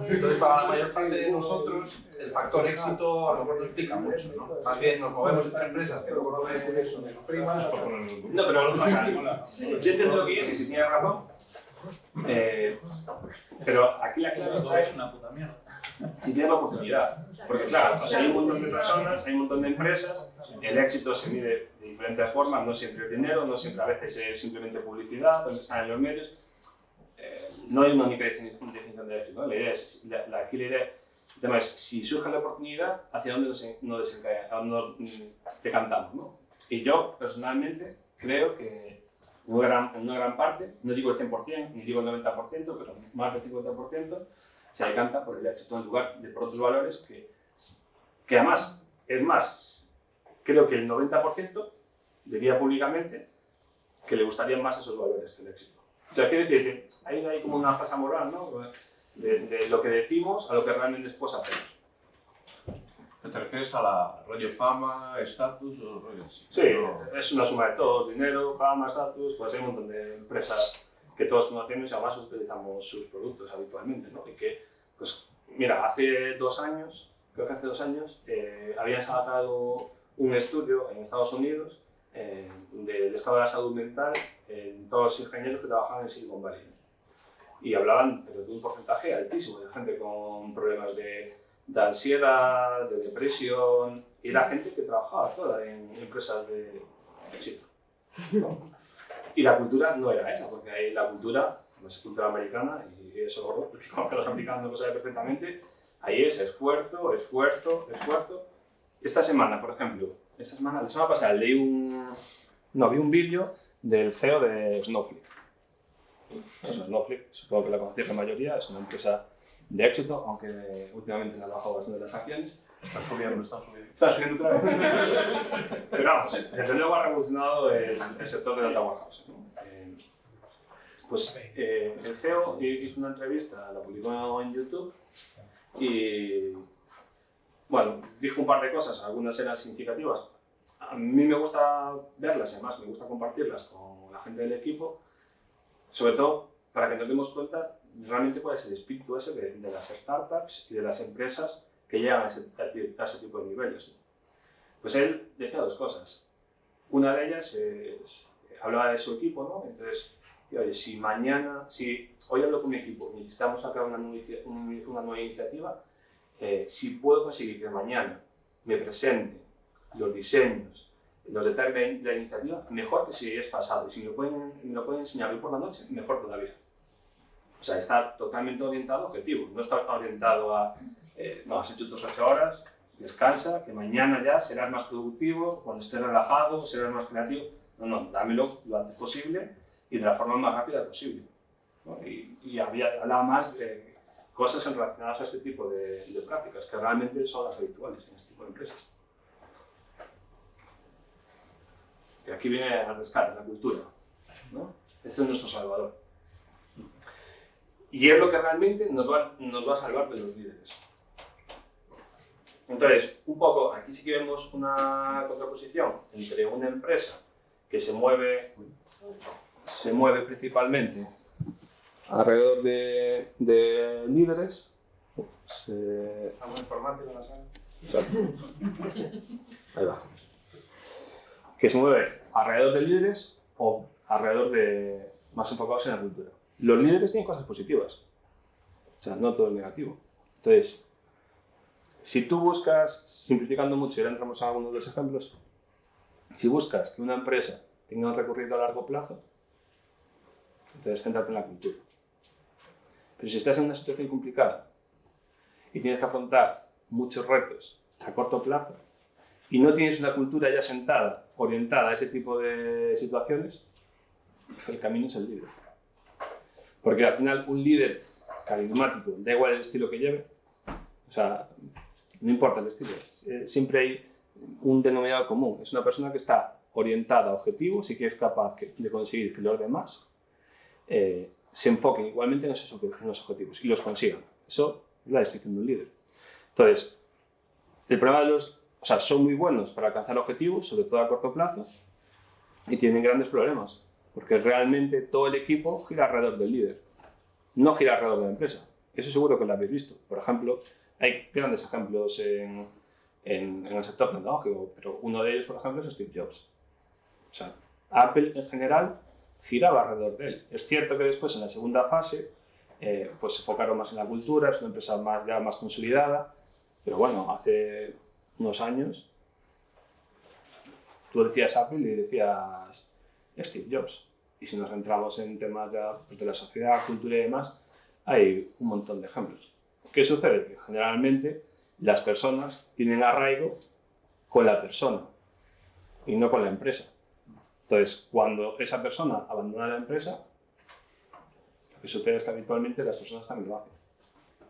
Entonces, para la mayor parte de nosotros, el factor éxito a lo mejor no explica mucho, ¿no? Más bien nos movemos entre empresas que no conocen eso ni sus primas. No, pero yo entiendo lo que dices, si tienes razón. Pero aquí la clave Todo está es una puta mierda. si tienes la oportunidad. Porque claro, o sea, hay un montón de personas, hay un montón de empresas, el éxito se mide de diferentes formas, no siempre es dinero, no siempre, a veces es simplemente publicidad, pues están en los medios. No hay una única definición de éxito, ¿no? La idea es, aquí la idea, el tema es, si surge la oportunidad, ¿hacia dónde nos decantamos, ¿no? Y yo, personalmente, creo que en una gran parte, no digo el 100%, ni digo el 90%, pero más del 50%, se decanta por el éxito en lugar de por otros valores que además, es más, creo que el 90% diría públicamente que le gustarían más esos valores que el éxito. O sea, quiere decir que hay como una fase moral, ¿no? De lo que decimos a lo que realmente después hacemos. ¿Te refieres a la rollo fama, estatus o rollo así? Sí, es una suma de todos, dinero, fama, estatus, pues hay un montón de empresas que todos conocemos y además utilizamos sus productos habitualmente, ¿no? Y que, pues, mira, hace 2 años, creo que hace 2 años, habían sacado un estudio en Estados Unidos del estado de la salud mental en todos los ingenieros que trabajaban en Silicon Valley. Y hablaban de un porcentaje altísimo de gente con problemas de ansiedad, de depresión, y era gente que trabajaba toda en empresas de éxito, ¿no? Y la cultura no era esa, porque ahí la cultura, no es cultura americana, y eso como que los americanos lo saben perfectamente, ahí es esfuerzo, esfuerzo, esfuerzo. Esta semana, por ejemplo, la semana pasada vi un vídeo del CEO de Snowflake. Eso, Snowflake, supongo que la conocéis la mayoría, es una empresa de éxito, aunque últimamente le ha bajado bastante las acciones. Están subiendo. Está subiendo otra vez. Pero vamos, desde luego ha revolucionado el sector de data warehouse, ¿no? El CEO hizo una entrevista, la publicó en YouTube y, bueno, dijo un par de cosas, algunas eran significativas. A mí me gusta verlas, además me gusta compartirlas con la gente del equipo, sobre todo para que nos demos cuenta realmente cuál es el espíritu ese de las startups y de las empresas que llegan a ese tipo de niveles. Pues él decía 2 cosas. Una de ellas hablaba de su equipo, ¿no? Entonces, oye, si hoy hablo con mi equipo, necesitamos sacar una nueva iniciativa, si puedo conseguir que mañana me presenten los diseños, los detalles de la iniciativa, mejor que si es pasado. Y si me lo pueden enseñar hoy por la noche, mejor todavía. O sea, está totalmente orientado a objetivos, no está orientado a no, has hecho tus 8 horas, descansa, que mañana ya serás más productivo, cuando estés relajado, serás más creativo. No, dámelo lo antes posible y de la forma más rápida posible, ¿no? Y hablaba más de cosas relacionadas a este tipo de prácticas, que realmente son las habituales en este tipo de empresas. Y aquí viene al rescate, la cultura, ¿no? Este es nuestro salvador. Y es lo que realmente nos va a salvar de los líderes. Entonces, un poco, aquí sí que vemos una contraposición entre una empresa que se mueve principalmente alrededor de líderes. ¿Algún informático en la sala? Ahí va. Que se mueve alrededor de líderes o alrededor de más enfocados en la cultura. Los líderes tienen cosas positivas, o sea, no todo es negativo. Entonces, si tú buscas, simplificando mucho, y ahora entramos a algunos de los ejemplos, si buscas que una empresa tenga un recorrido a largo plazo, entonces céntrate en la cultura. Pero si estás en una situación complicada y tienes que afrontar muchos retos a corto plazo y no tienes una cultura ya sentada, orientada a ese tipo de situaciones, el camino es el líder. Porque al final un líder carismático, da igual el estilo que lleve, O sea, no importa el estilo, siempre hay un denominador común. Es una persona que está orientada a objetivos y que es capaz de conseguir que los demás se enfoquen igualmente en los objetivos y los consigan. Eso es la descripción de un líder. Entonces, el problema de o sea, son muy buenos para alcanzar objetivos, sobre todo a corto plazo, y tienen grandes problemas, porque realmente todo el equipo gira alrededor del líder, no gira alrededor de la empresa. Eso seguro que lo habéis visto. Por ejemplo, hay grandes ejemplos en el sector tecnológico, pero uno de ellos, por ejemplo, es Steve Jobs. O sea, Apple en general giraba alrededor de él. Es cierto que después, en la segunda fase, pues se enfocaron más en la cultura, es una empresa ya más consolidada, pero bueno, hace unos años tú decías Apple y decías Steve Jobs. Y si nos centramos en temas ya, pues, de la sociedad, cultura y demás, hay un montón de ejemplos. ¿Qué sucede? Que generalmente las personas tienen arraigo con la persona y no con la empresa. Entonces, cuando esa persona abandona la empresa, lo que sucede es que habitualmente las personas también lo hacen.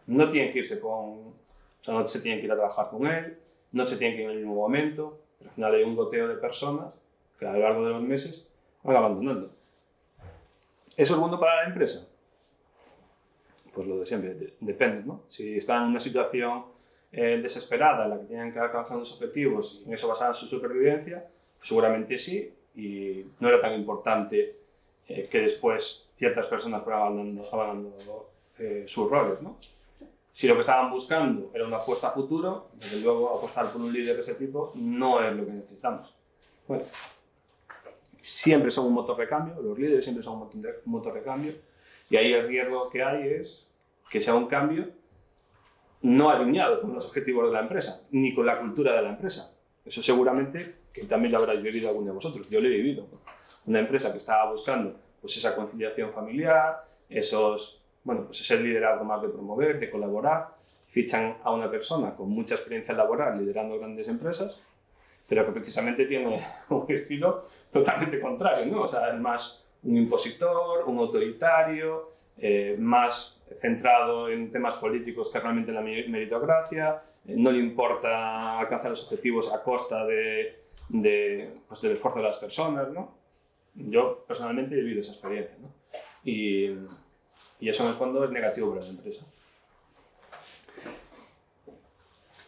No tienen que irse o sea, no se tienen que ir a trabajar con él, no se tienen que ir en el mismo momento, pero al final hay un goteo de personas que a lo largo de los meses van abandonando. ¿Eso es bueno para la empresa? Pues lo de siempre, depende, ¿no? Si están en una situación desesperada en la que tienen que alcanzar unos objetivos y en eso basan su supervivencia, pues seguramente sí, y no era tan importante que después ciertas personas fueran abandonando sus roles, ¿no? Si lo que estaban buscando era una apuesta a futuro, desde luego apostar por un líder de ese tipo no es lo que necesitamos. Bueno, siempre son un motor de cambio, los líderes siempre son un motor de cambio, y ahí el riesgo que hay es que sea un cambio no alineado con los objetivos de la empresa, ni con la cultura de la empresa. Eso seguramente que también lo habréis vivido alguno de vosotros. Yo lo he vivido. Una empresa que estaba buscando pues, esa conciliación familiar, pues ese liderazgo más de promover, de colaborar, fichan a una persona con mucha experiencia laboral liderando grandes empresas, pero que precisamente tiene un estilo totalmente contrario, ¿no? O sea, es más un impositor, un autoritario, más centrado en temas políticos que realmente en la meritocracia, no le importa alcanzar los objetivos a costa pues del esfuerzo de las personas, ¿no? Yo personalmente he vivido esa experiencia, ¿no? Y eso en el fondo es negativo para la empresa.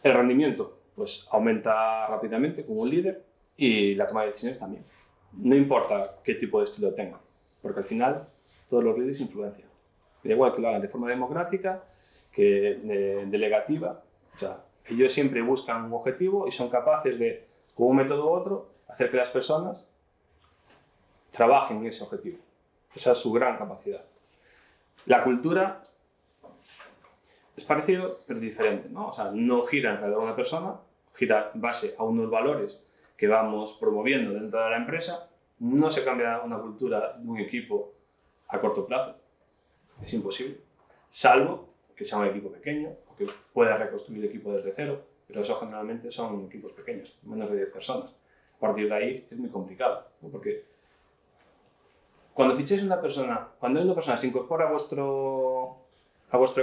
El rendimiento pues aumenta rápidamente con un líder y la toma de decisiones también. No importa qué tipo de estilo tenga, porque al final todos los líderes influencian. Da igual que lo hagan de forma democrática que delegativa. O sea, ellos siempre buscan un objetivo y son capaces de, con un método u otro, hacer que las personas trabajen en ese objetivo. Esa es su gran capacidad. La cultura es parecido, pero diferente, ¿no? O sea, no gira alrededor de una persona, gira en base a unos valores que vamos promoviendo dentro de la empresa. No se cambia una cultura de un equipo a corto plazo. Es imposible. Salvo que sea un equipo pequeño o que pueda reconstruir el equipo desde cero, pero eso generalmente son equipos pequeños, menos de 10 personas. A partir de ahí es muy complicado, ¿no? Porque cuando fichéis una persona, cuando una persona se incorpora a vuestro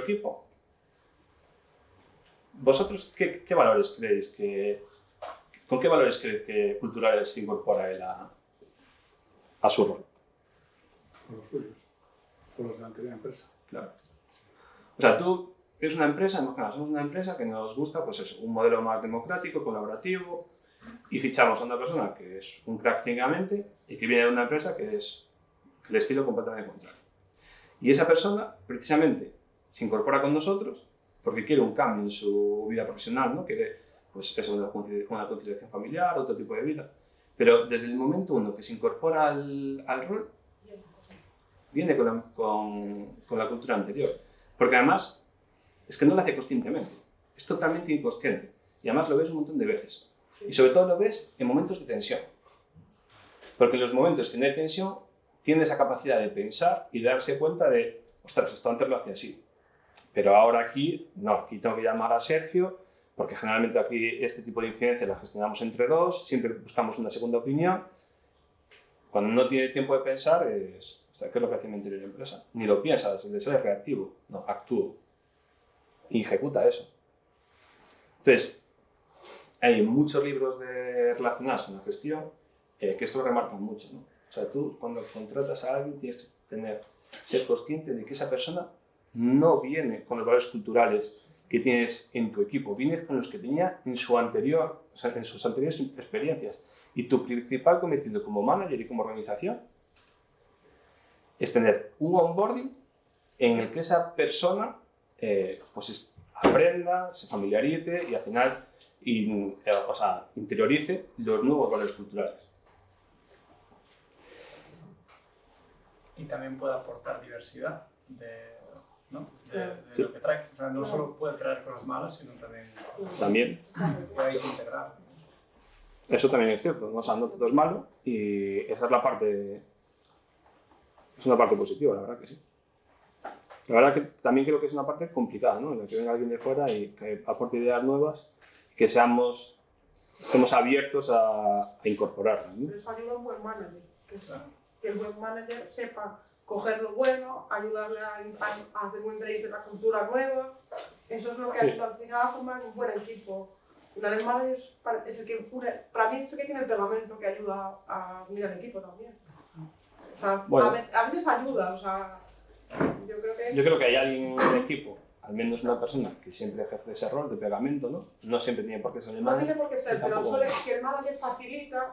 equipo, ¿vosotros qué valores creéis con qué valores creéis que culturales se incorpora él a su rol? Con los suyos, con los de la anterior empresa. Claro. O sea, tú eres una empresa, somos una empresa que nos gusta, pues eso, un modelo más democrático, colaborativo, y fichamos a una persona que es un crack técnicamente y que viene de una empresa que es el estilo completamente contrario. Y esa persona, precisamente, se incorpora con nosotros porque quiere un cambio en su vida profesional, ¿no? Quiere, pues, eso, una conciliación familiar, otro tipo de vida. Pero desde el momento uno que se incorpora al rol, viene con la cultura anterior. Porque además, es que no lo hace conscientemente. Es totalmente inconsciente. Y además lo ves un montón de veces. Y sobre todo lo ves en momentos de tensión. Porque en los momentos que no hay tensión, tiene esa capacidad de pensar y de darse cuenta de, ostras, esto antes lo hacía así. Pero ahora aquí, no, aquí tengo que llamar a Sergio, porque generalmente aquí este tipo de incidencias las gestionamos entre dos, siempre buscamos una segunda opinión. Cuando no tiene tiempo de pensar, ¿qué es lo que hace mi anterior empresa? Ni lo piensa, le sale reactivo, no, actúo y ejecuta eso. Entonces, hay muchos libros relacionados con la gestión que esto lo remarcan mucho, ¿no? O sea, tú cuando contratas a alguien tienes que ser consciente de que esa persona no viene con los valores culturales que tienes en tu equipo, vienes con los que tenía en sus anteriores experiencias. Y tu principal cometido como manager y como organización es tener un onboarding en el que esa persona pues aprenda, se familiarice y al final interiorice los nuevos valores culturales. Y también puede aportar diversidad de Sí. lo que trae. O sea, no solo puede traer cosas malas, sino También. puede integrar. Eso también es cierto, ¿no? O sea, no todo es malo y esa es una parte positiva, la verdad que sí. La verdad que también creo que es una parte complicada, ¿no? En la que venga alguien de fuera y que aporte ideas nuevas, que estemos abiertos a incorporarlas, ¿no? Pero eso ayuda a un buen manager, que el buen manager sepa coger lo bueno, ayudarle a hacer un embrace de la cultura nueva. Eso es lo que ayuda al final a formar un buen equipo. Un manager es el que para mí es el que tiene el pegamento que ayuda a unir al equipo también. O sea, bueno, a veces ayuda, o sea, yo creo que hay alguien en el equipo, al menos una persona que siempre ejerce ese rol de pegamento, ¿no? No siempre tiene por qué ser el manager. No tiene por qué ser, pero si el manager facilita,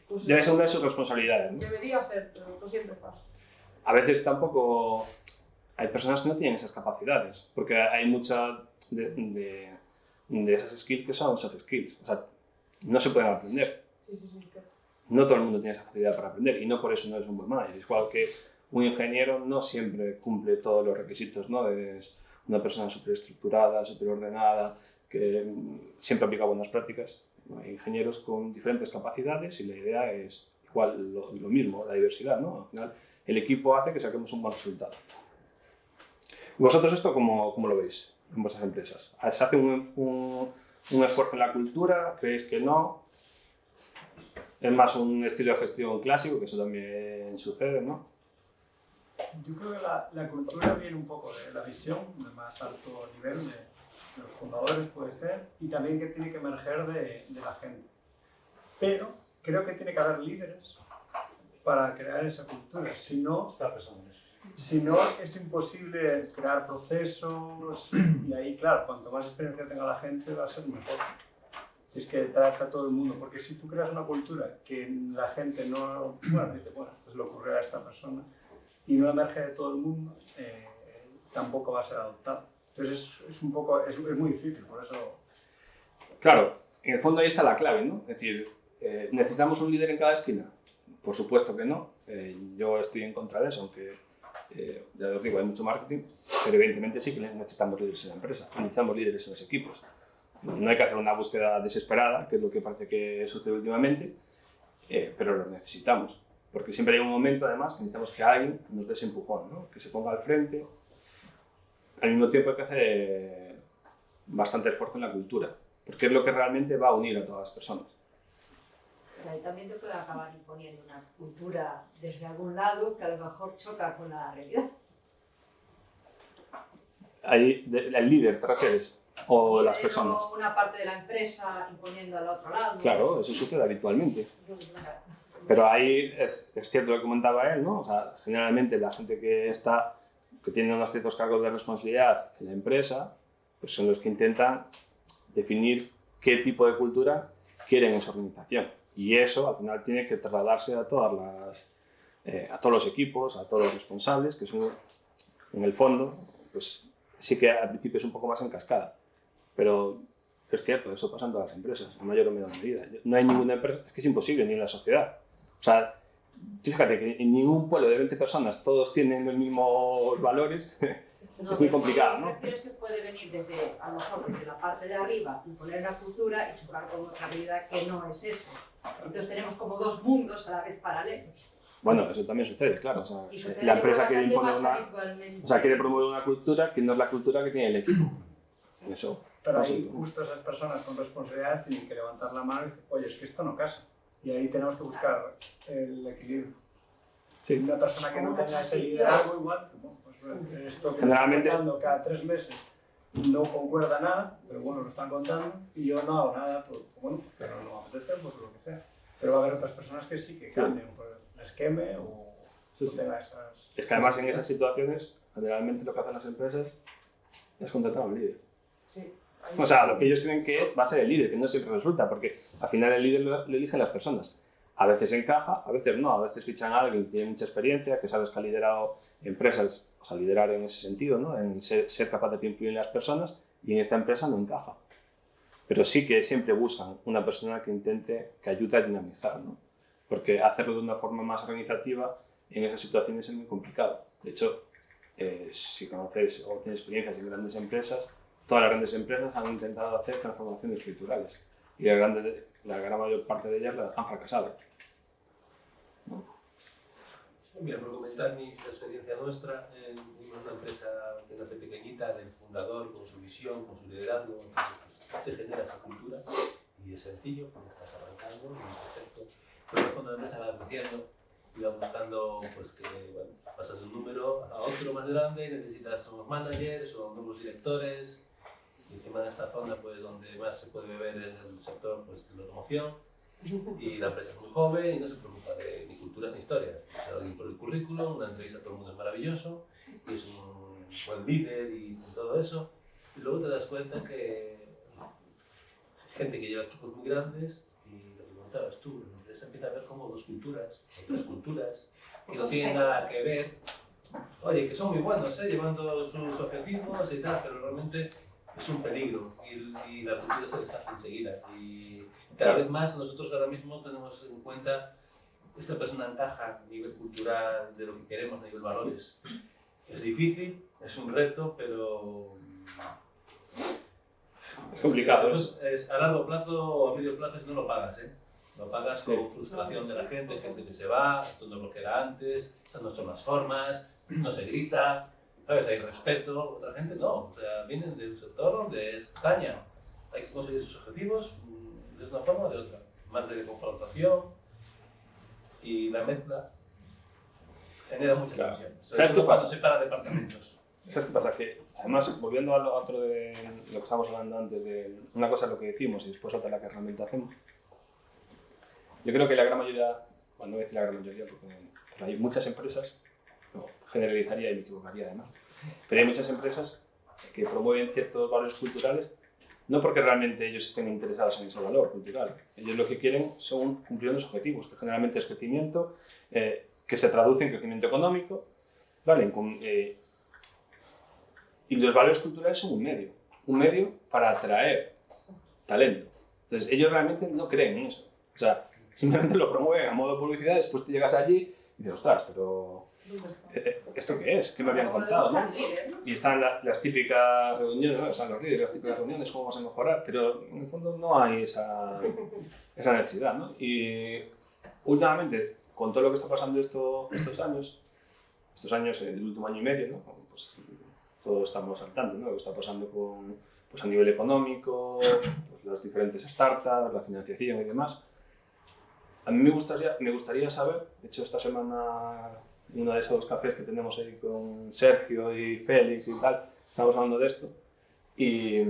pues debe ser una de sus responsabilidades, ¿no? Debería ser, pero no siempre pasa. A veces tampoco hay personas que no tienen esas capacidades, porque hay muchas de esas skills que son soft skills, o sea, no se pueden aprender. Sí. No todo el mundo tiene esa facilidad para aprender y no por eso no es un buen manager. Es igual que un ingeniero no siempre cumple todos los requisitos, ¿no? Es una persona súper estructurada, súper ordenada, que siempre aplica buenas prácticas. Hay ingenieros con diferentes capacidades y la idea es igual lo mismo, la diversidad, ¿no? Al final, el equipo hace que saquemos un buen resultado. ¿Vosotros esto cómo lo veis en vuestras empresas? ¿Se hace un esfuerzo en la cultura? ¿Creéis que no? Es más un estilo de gestión clásico, que eso también sucede, ¿no? Yo creo que la cultura viene un poco de la visión, de más alto nivel, de los fundadores puede ser, y también que tiene que emerger de la gente. Pero creo que tiene que haber líderes para crear esa cultura, si no es imposible crear procesos y ahí, claro, cuanto más experiencia tenga la gente va a ser mejor. Es que trata a todo el mundo, porque si tú creas una cultura que la gente no, dice, esto se le ocurre a esta persona y no emerge de todo el mundo, tampoco va a ser adoptado. Entonces es muy difícil, por eso... Claro, en el fondo ahí está la clave, ¿no? Es decir, ¿necesitamos un líder en cada esquina? Por supuesto que no. Yo estoy en contra de eso, aunque ya os digo, hay mucho marketing, pero evidentemente sí que necesitamos líderes en la empresa, necesitamos líderes en los equipos. No hay que hacer una búsqueda desesperada, que es lo que parece que sucede últimamente, pero lo necesitamos. Porque siempre hay un momento, además, que necesitamos que alguien nos dé ese empujón, ¿no? Que se ponga al frente. Al mismo tiempo hay que hacer bastante esfuerzo en la cultura, porque es lo que realmente va a unir a todas las personas. Pero ahí también te puede acabar imponiendo una cultura desde algún lado que a lo mejor choca con la realidad. Ahí, ¿el líder te refieres? ¿O las personas? O una parte de la empresa imponiendo al otro lado. Claro, eso sucede habitualmente. Pero ahí es cierto lo que comentaba él, ¿no? O sea, generalmente la gente que tiene unos ciertos cargos de responsabilidad en la empresa, pues son los que intentan definir qué tipo de cultura quieren en su organización. Y eso al final tiene que trasladarse a todos los equipos, a todos los responsables, que son, en el fondo, pues sí que al principio es un poco más en cascada. Pero es cierto, eso pasa en todas las empresas, en mayor o menor medida. No hay ninguna empresa, es que es imposible, ni en la sociedad. O sea, fíjate que en ningún pueblo de 20 personas todos tienen los mismos valores, es muy complicado, ¿no? Prefieres que puede venir a lo mejor desde la parte de arriba y poner una cultura y chocar con otra realidad que no es esa. Entonces tenemos como dos mundos a la vez paralelos. Bueno, eso también sucede, claro. O sea, la empresa quiere imponer quiere promover una cultura que no es la cultura que tiene el equipo. Eso. Pero ahí justo esas personas con responsabilidad tienen que levantar la mano y decir, oye, es que esto no casa. Y ahí tenemos que buscar el equilibrio. Sí. Una persona que no tenga ese liderazgo igual, pues esto que generalmente está pasando cada 3 meses, no concuerda nada, pero bueno, lo están contando, y yo no hago nada, bueno, pero no me apetece, pues lo que sea. Pero va a haber otras personas que sí que cambien, pues les queme o tenga esas... Es que además en esas situaciones, generalmente lo que hacen las empresas es contratar a un líder. Sí. O sea, lo que ellos creen que va a ser el líder, que no siempre resulta, porque al final el líder lo eligen las personas. A veces encaja, a veces no, a veces fichan a alguien que tiene mucha experiencia, que sabes que ha liderado empresas, o sea, liderar en ese sentido, ¿no? En ser capaz de influir en las personas, y en esta empresa no encaja. Pero sí que siempre buscan una persona que intente, que ayude a dinamizar, ¿no? Porque hacerlo de una forma más organizativa en esas situaciones es muy complicado. De hecho, si conocéis o tenéis experiencias en grandes empresas, todas las grandes empresas han intentado hacer transformaciones culturales y la gran mayor parte de ellas han fracasado. ¿No? Mira, por comentar la experiencia nuestra, en una empresa que nace pequeñita, del fundador, con su visión, con su liderazgo, entonces, pues, se genera esa cultura y es sencillo, porque estás arrancando, y perfecto. Pero cuando la empresa va creciendo, iba buscando pues, que bueno, pasas de un número a otro más grande y necesitas nuevos managers o nuevos directores. Y encima de esta zona, pues, donde más se puede beber es el sector pues, de la automoción. Y la empresa es muy joven y no se preocupa de ni culturas ni historias. O sea, por el currículum, una entrevista a todo el mundo es maravilloso, y es un buen líder y todo eso. Y luego te das cuenta que gente que lleva equipos muy grandes, y lo que comentabas tú, la empresa empieza a ver como dos culturas, o tres culturas, que no tienen nada que ver. Oye, que son muy buenos, llevando sus objetivos y tal, pero realmente es un peligro y la cultura se deshace enseguida. Y cada vez más nosotros ahora mismo tenemos en cuenta esta persona encaja a nivel cultural de lo que queremos, a nivel valores. Es difícil, es un reto, pero es complicado. Es a largo plazo o a medio plazo no lo pagas, Lo pagas con frustración de la gente que se va, esto no es lo que era antes, estas no son las formas, no se grita, ¿sabes? Hay respeto, otra gente no, o sea, vienen de un sector donde es caña, hay que conseguir sus objetivos de una forma o de otra, más de confrontación, y la mezcla genera mucha tensión. ¿Sabes qué pasa? Se para departamentos. ¿Sabes qué pasa? Que además, volviendo a lo otro de lo que estábamos hablando antes, de una cosa es lo que decimos y después otra la que realmente hacemos. Yo creo que la gran mayoría, bueno, no voy a decir la gran mayoría porque hay muchas empresas, no, generalizaría y me equivocaría además, pero hay muchas empresas que promueven ciertos valores culturales no porque realmente ellos estén interesados en ese valor cultural. Ellos lo que quieren son cumplir unos objetivos, que generalmente es crecimiento, que se traduce en crecimiento económico, ¿vale? Y los valores culturales son un medio para atraer talento. Entonces, ellos realmente no creen en eso. O sea, simplemente lo promueven a modo de publicidad, después te llegas allí y dices, ostras, pero ¿esto qué es? ¿Qué me habían contado? ¿No? Y están las típicas reuniones, ¿no? Están los líderes, las típicas reuniones, cómo vamos a mejorar, pero en el fondo no hay esa necesidad, ¿no? Y últimamente, con todo lo que está pasando estos años, el último año y medio, ¿no? Pues todos estamos al tanto, ¿no? Lo que está pasando pues a nivel económico, pues las diferentes startups, la financiación y demás. A mí me gustaría saber, de hecho esta semana en uno de esos cafés que tenemos ahí con Sergio y Félix y tal, estamos hablando de esto, y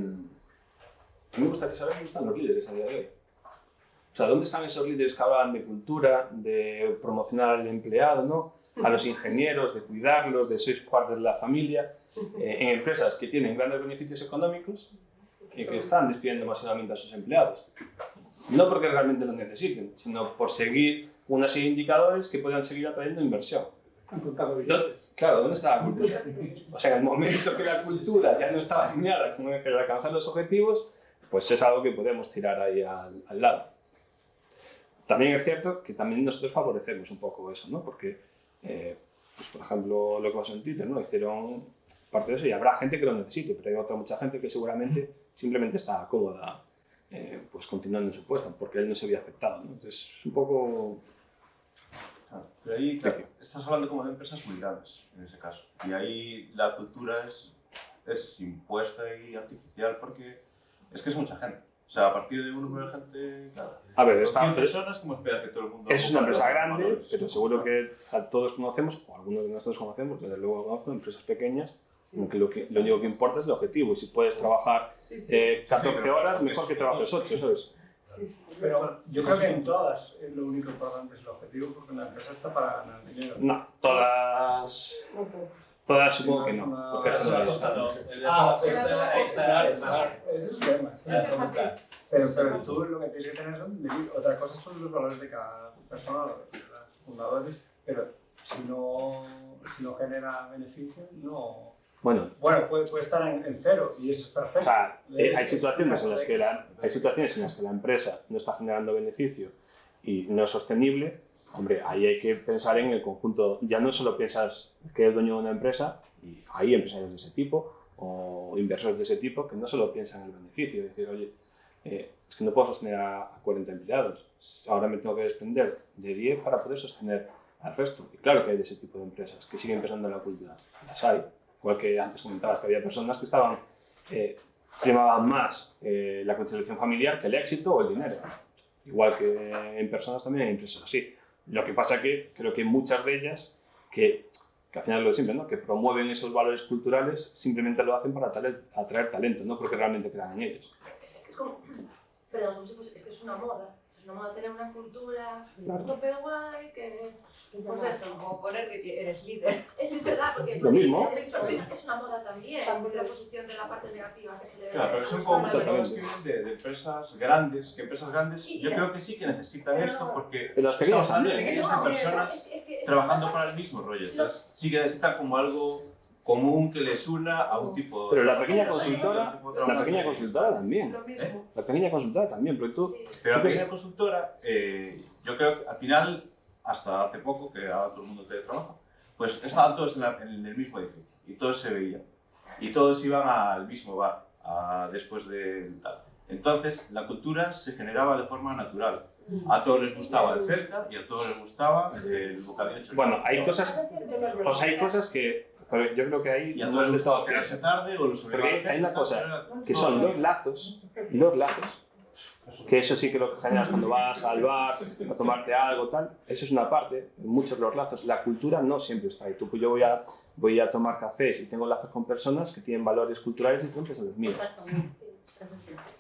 me gustaría saber dónde están los líderes a día de hoy. O sea, ¿dónde están esos líderes que hablan de cultura, de promocionar al empleado, ¿no? A los ingenieros, de cuidarlos, de sois parte de la familia, en empresas que tienen grandes beneficios económicos y que están despidiendo masivamente a sus empleados? No porque realmente lo necesiten, sino por seguir una serie de indicadores que puedan seguir atrayendo inversión. Están contando billetes. Claro, ¿dónde está la cultura? O sea, en el momento que la cultura ya no estaba alineada con el alcanzar los objetivos, pues es algo que podemos tirar ahí al lado. También es cierto que también nosotros favorecemos un poco eso, ¿no? Porque, pues por ejemplo, lo que pasó en Twitter, ¿no? Hicieron parte de eso y habrá gente que lo necesite, pero hay mucha gente que seguramente simplemente está cómoda pues continuando en su puesto, porque él no se había aceptado, ¿no? Entonces, es un poco... Claro, pero ahí claro, estás hablando como de empresas muy grandes, en ese caso. Y ahí la cultura es impuesta y artificial porque es que es mucha gente. O sea, a partir de un número de gente, claro. A ver, 100 personas, ¿cómo espera que todo el mundo... Es una empresa grande, pero seguro que todos conocemos, o algunos de nosotros conocemos, desde luego conozco empresas pequeñas Aunque lo único que importa es el objetivo. Y si puedes trabajar 14 horas, mejor que trabajes 8, ¿sabes? Sí, pero yo creo que en todas lo único importante es el objetivo, porque la empresa está para ganar dinero. No, todas supongo que no. Porque Ese es el tema. Pero tú lo que tienes que tener son otra cosa son los valores de cada persona, los fundadores, pero si no genera beneficio, no. Bueno, puede estar en cero y eso es perfecto. O sea, hay situaciones en las que la empresa no está generando beneficio y no es sostenible. Hombre, ahí hay que pensar en el conjunto. Ya no solo piensas que eres dueño de una empresa, y hay empresarios de ese tipo o inversores de ese tipo que no solo piensan en el beneficio. Es decir, oye, es que no puedo sostener a 40 empleados. Ahora me tengo que desprender de 10 para poder sostener al resto. Y claro que hay de ese tipo de empresas que siguen pensando en la cultura. Las hay. Igual que antes comentabas que había personas que primaban más la conciliación familiar que el éxito o el dinero. Igual que en personas también hay empresas así. Lo que pasa que creo que hay muchas de ellas que al final lo de siempre, ¿no? Que promueven esos valores culturales, simplemente lo hacen para atraer talento, no porque realmente crean en ellos. Es que es como, perdón, es que es una moda. Es una moda tener una cultura Claro. súper guay, que... Pues eso, como poner que eres líder. Es verdad, porque Lo mismo. es una moda también, la posición de la parte negativa que se le ve. Claro, pero son como muchas cosas que vienen de empresas grandes, yo creo que sí que necesitan esto porque Pero las pequeñas estamos hablando de también. millones de personas trabajando para el mismo rollo, entonces sí que necesitan como algo común que les una a un tipo. Pero la pequeña consultora también. Lo mismo. La pequeña consultora también, porque tú... Pero la pequeña consultora, yo creo que al final, hasta hace poco, que ahora todo el mundo teletrabaja, pues estaban todos en el mismo edificio y todos se veían. Y todos iban al mismo bar después de tal. Entonces, la cultura se generaba de forma natural. A todos les gustaba el Celta y a todos les gustaba el bocadillo chorizo. Bueno, hay cosas que... Pero yo creo que ahí Y a no todos es les de gustaba todo. quedarse tarde o los Porque hay una cosa que son los lazos, que eso sí que lo que generas cuando vas al bar a tomarte algo, tal, eso es una parte, muchos los lazos. La cultura no siempre está ahí. Yo voy a tomar cafés y tengo lazos con personas que tienen valores culturales diferentes a los míos.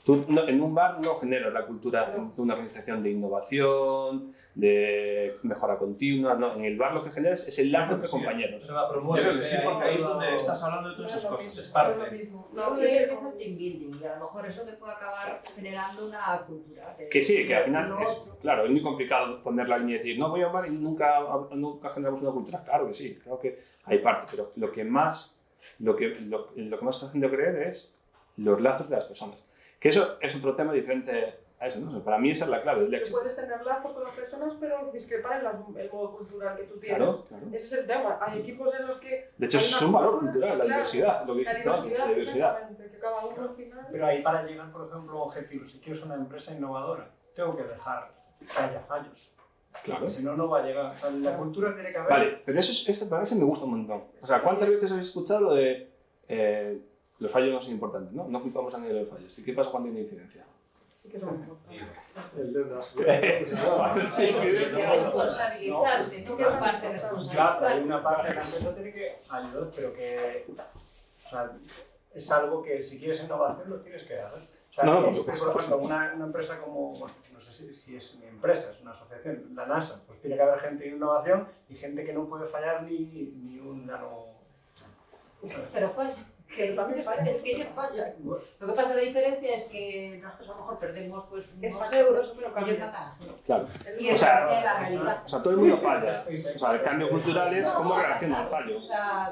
Tú en un bar no generas la cultura de una organización de innovación, de mejora continua, no. En el bar lo que generas es el lazo entre compañeros. Yo creo que sí, porque ahí es donde estás hablando de todas esas cosas. Es parte. No, que empieza el team building y a lo mejor eso te puede acabar generando una cultura. Que sí, que al final es, claro, es muy complicado poner la línea y decir, no voy a un bar y nunca generamos una cultura. Claro que sí, creo que hay parte, pero lo que más está haciendo creer es los lazos de las personas. Que eso es otro tema diferente a eso, ¿no? O sea, para mí esa es la clave del Que éxito. puedes tener lazos con las personas, pero discrepar en el modo cultural que tú tienes. Claro, claro. Ese es el tema. Hay equipos en los que... De hecho, hay es una un valor cultura, cultural, la claro, diversidad, lo que dices tú antes, la diversidad. exactamente, que cada uno al final... Pero ahí para llegar, por ejemplo, a un objetivo, si quieres una empresa innovadora, tengo que dejar que haya fallos. Claro. Porque si no, no va a llegar. O sea, la cultura tiene que haber... Vale, pero eso para eso me gusta un montón. O sea, ¿cuántas veces habéis escuchado lo de los fallos no son importantes, ¿no? No culpamos a nadie de los fallos. ¿Y qué pasa cuando hay una incidencia? Sí que son importantes. El de las... Responsabilizarte, sí que es parte de responsabilidad. Claro, hay una parte de la empresa tiene que ayudar, pero que... O sea, es algo que si quieres innovación lo tienes que hacer. O sea, No, por supuesto. Por ejemplo, una empresa como... Bueno, no sé si es mi empresa, es una asociación, la NASA, pues tiene que haber gente de innovación y gente que no puede fallar ni un nano... Pero falla. Que también falla, es que ellos fallan. Lo que pasa, la diferencia es que nosotros a lo mejor perdemos pues unos euros, pero que ellos ganan. Claro. Y O es sea, la realidad. O sea, todo el mundo falla. O sea, el cambio cultural es cómo reacciona al fallo. O sea,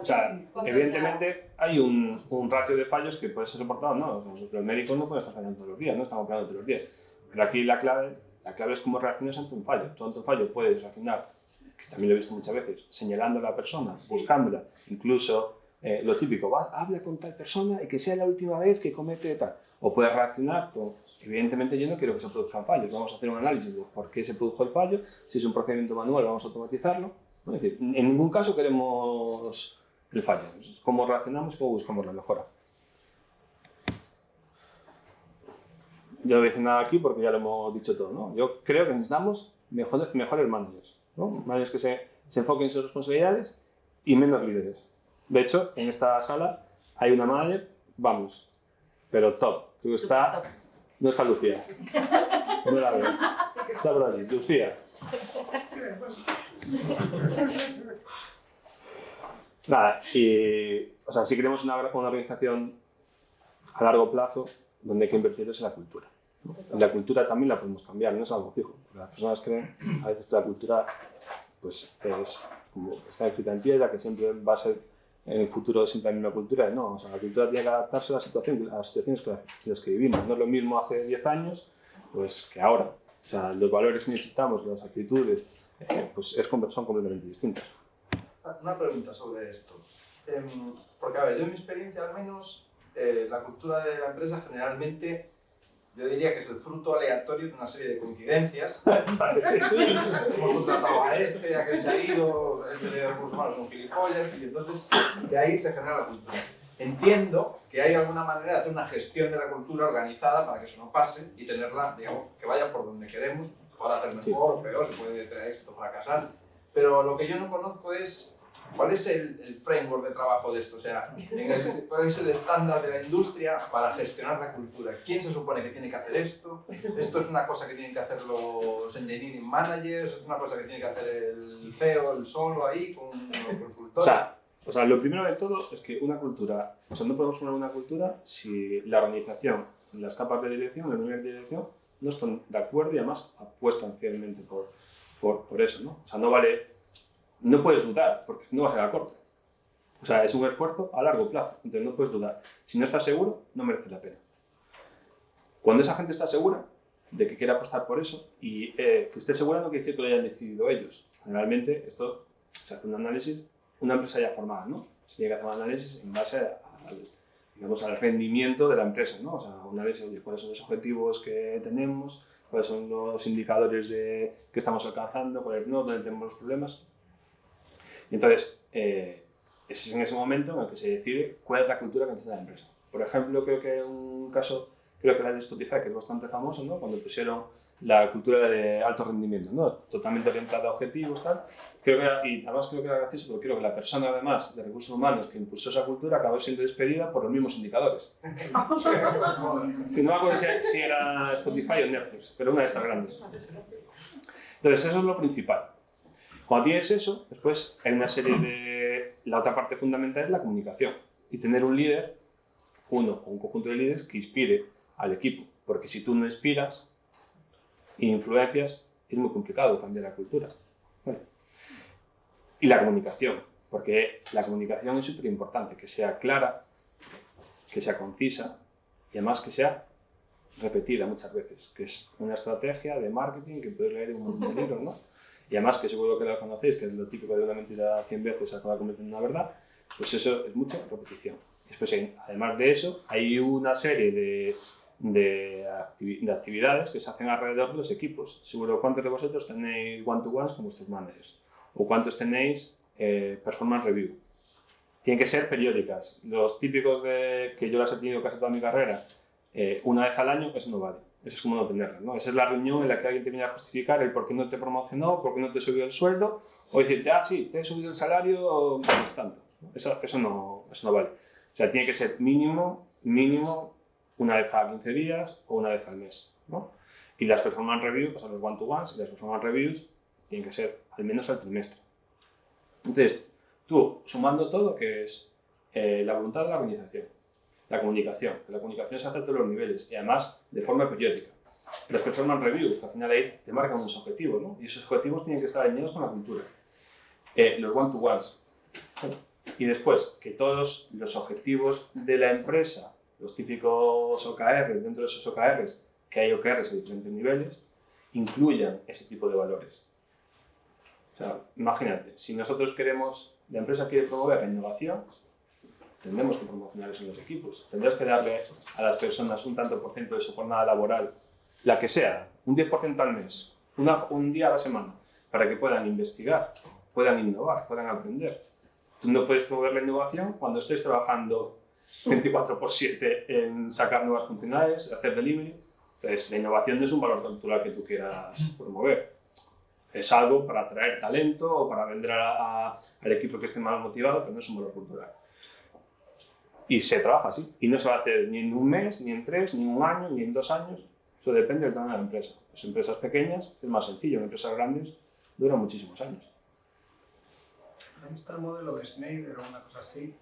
evidentemente hay un ratio de fallos que puede ser soportado, ¿no? Nosotros los médicos no pueden estar fallando todos los días, no estamos fallando todos los días. Pero aquí la clave es cómo reaccionas ante un fallo. Tú ante un fallo puedes reaccionar, que también lo he visto muchas veces, señalando a la persona, buscándola, incluso lo típico, habla con tal persona y que sea la última vez que comete tal. O puedes reaccionar con, evidentemente yo no quiero que se produzcan fallos, vamos a hacer un análisis de por qué se produjo el fallo, si es un procedimiento manual vamos a automatizarlo. ¿No? Es decir, en ningún caso queremos el fallo, cómo reaccionamos, cómo buscamos la mejora. Yo no voy a decir nada aquí porque ya lo hemos dicho todo, ¿no? Yo creo que necesitamos mejores managers, ¿no? Managers que se enfoquen en sus responsabilidades y menos líderes. De hecho, en esta sala hay una manager, vamos, pero top. No está Lucía. No la veo. Está por allí. Lucía. Nada, y o sea, si queremos una organización a largo plazo, donde hay que invertir es en la cultura, ¿no? La cultura también la podemos cambiar, no es algo fijo. Porque las personas creen, a veces que la cultura pues, es como está escrita en piedra, que siempre va a ser en el futuro siempre la misma cultura. No, o sea, la cultura tiene que adaptarse a las situaciones en las que vivimos. No es lo mismo hace 10 años pues, que ahora. O sea, los valores que necesitamos, las actitudes, pues son completamente distintos. Una pregunta sobre esto. Porque, a ver, yo en mi experiencia al menos, la cultura de la empresa generalmente, yo diría que es el fruto aleatorio de una serie de coincidencias. Hemos contratado a aquel se ha ido, de recursos humanos son gilipollas, y entonces de ahí se genera la cultura. Entiendo que hay alguna manera de hacer una gestión de la cultura organizada para que eso no pase y tenerla, digamos, que vaya por donde queremos, para hacer mejor o peor, se puede tener éxito o fracasar. Pero lo que yo no conozco es cuál es el framework de trabajo de esto, o sea, cuál es el estándar de la industria para gestionar la cultura. ¿Quién se supone que tiene que hacer esto? ¿Esto es una cosa que tienen que hacer los engineering managers? ¿Es una cosa que tiene que hacer el CEO, el solo ahí, con los consultores? O sea, lo primero de todo es que una cultura, o sea, no podemos formar una cultura si la organización, las capas de dirección, los niveles de dirección, no están de acuerdo y además apuestan fielmente por eso, ¿no? O sea, no vale, no puedes dudar, porque no va a ser a corto. O sea, es un esfuerzo a largo plazo, entonces no puedes dudar. Si no estás seguro, no merece la pena. Cuando esa gente está segura de que quiere apostar por eso, y que esté segura no quiere decir que lo hayan decidido ellos. Generalmente esto se hace un análisis, una empresa ya formada, ¿no? Se tiene que hacer un análisis en base al rendimiento de la empresa, ¿no? O sea, un análisis de cuáles son los objetivos que tenemos, cuáles son los indicadores que estamos alcanzando, cuáles no, dónde tenemos los problemas. Y entonces, es en ese momento en el que se decide cuál es la cultura que necesita la empresa. Por ejemplo, creo que un caso, creo que la de Spotify, que es bastante famoso, ¿no? Cuando pusieron la cultura de alto rendimiento, ¿no? Totalmente orientada a objetivos, tal. Y además creo que era gracioso, porque creo que la persona, además, de recursos humanos que impulsó esa cultura acabó siendo despedida por los mismos indicadores. Si no me acuerdo si era Spotify o Netflix, pero una de estas grandes. Entonces, eso es lo principal. Cuando tienes eso, después hay una serie de... La otra parte fundamental es la comunicación. Y tener un líder, uno o un conjunto de líderes que inspire al equipo. Porque si tú no inspiras e influencias, es muy complicado cambiar la cultura. Bueno. Y la comunicación, porque la comunicación es súper importante, que sea clara, que sea concisa y además que sea repetida muchas veces, que es una estrategia de marketing que puedes leer en un montón de libros, ¿no? Y además, que seguro que lo conocéis, que es lo típico de una mentira 100 veces se acaba convirtiendo en una verdad, pues eso es mucha repetición. Después, además de eso, hay una serie de actividades que se hacen alrededor de los equipos. Seguro cuántos de vosotros tenéis one-to-ones con vuestros managers, o cuántos tenéis performance review. Tienen que ser periódicas. Los típicos que yo las he tenido casi toda mi carrera, una vez al año, eso no vale. Eso es como no tenerla, ¿no? Esa es la reunión en la que alguien te viene a justificar el por qué no te promocionó, por qué no te subió el sueldo, o decirte, sí, te he subido el salario, pues tanto. Eso no vale. O sea, tiene que ser mínimo, una vez cada 15 días o una vez al mes, ¿no? Y las performance reviews, pues a los one-to-ones, y las performance reviews tienen que ser al menos al trimestre. Entonces, tú, sumando todo, que es la voluntad de la organización, la comunicación se hace a todos los niveles y además de forma periódica. Las performance reviews, que al final ahí te marcan unos objetivos, ¿no? Y esos objetivos tienen que estar alineados con la cultura. Los one-to-ones. Y después, que todos los objetivos de la empresa, los típicos OKRs, dentro de esos OKRs, que hay OKRs de diferentes niveles, incluyan ese tipo de valores. O sea, imagínate, si nosotros la empresa quiere promover la innovación, tendremos que promocionar eso en los equipos. Tendrás que darle a las personas un tanto por ciento de su jornada laboral, la que sea, un 10% al mes, un día a la semana, para que puedan investigar, puedan innovar, puedan aprender. Tú no puedes promover la innovación cuando estés trabajando 24/7 en sacar nuevas funcionalidades, hacer delivery. Entonces, la innovación no es un valor cultural que tú quieras promover. Es algo para atraer talento o para vender al equipo que esté más motivado, pero no es un valor cultural. Y se trabaja así. Y no se va a hacer ni en un mes, ni en 3, ni en un año, ni en 2 años. Eso depende del tamaño de la empresa. Las empresas pequeñas es más sencillo, en empresas grandes duran muchísimos años. Ahí está el modelo de Schneider o una cosa así,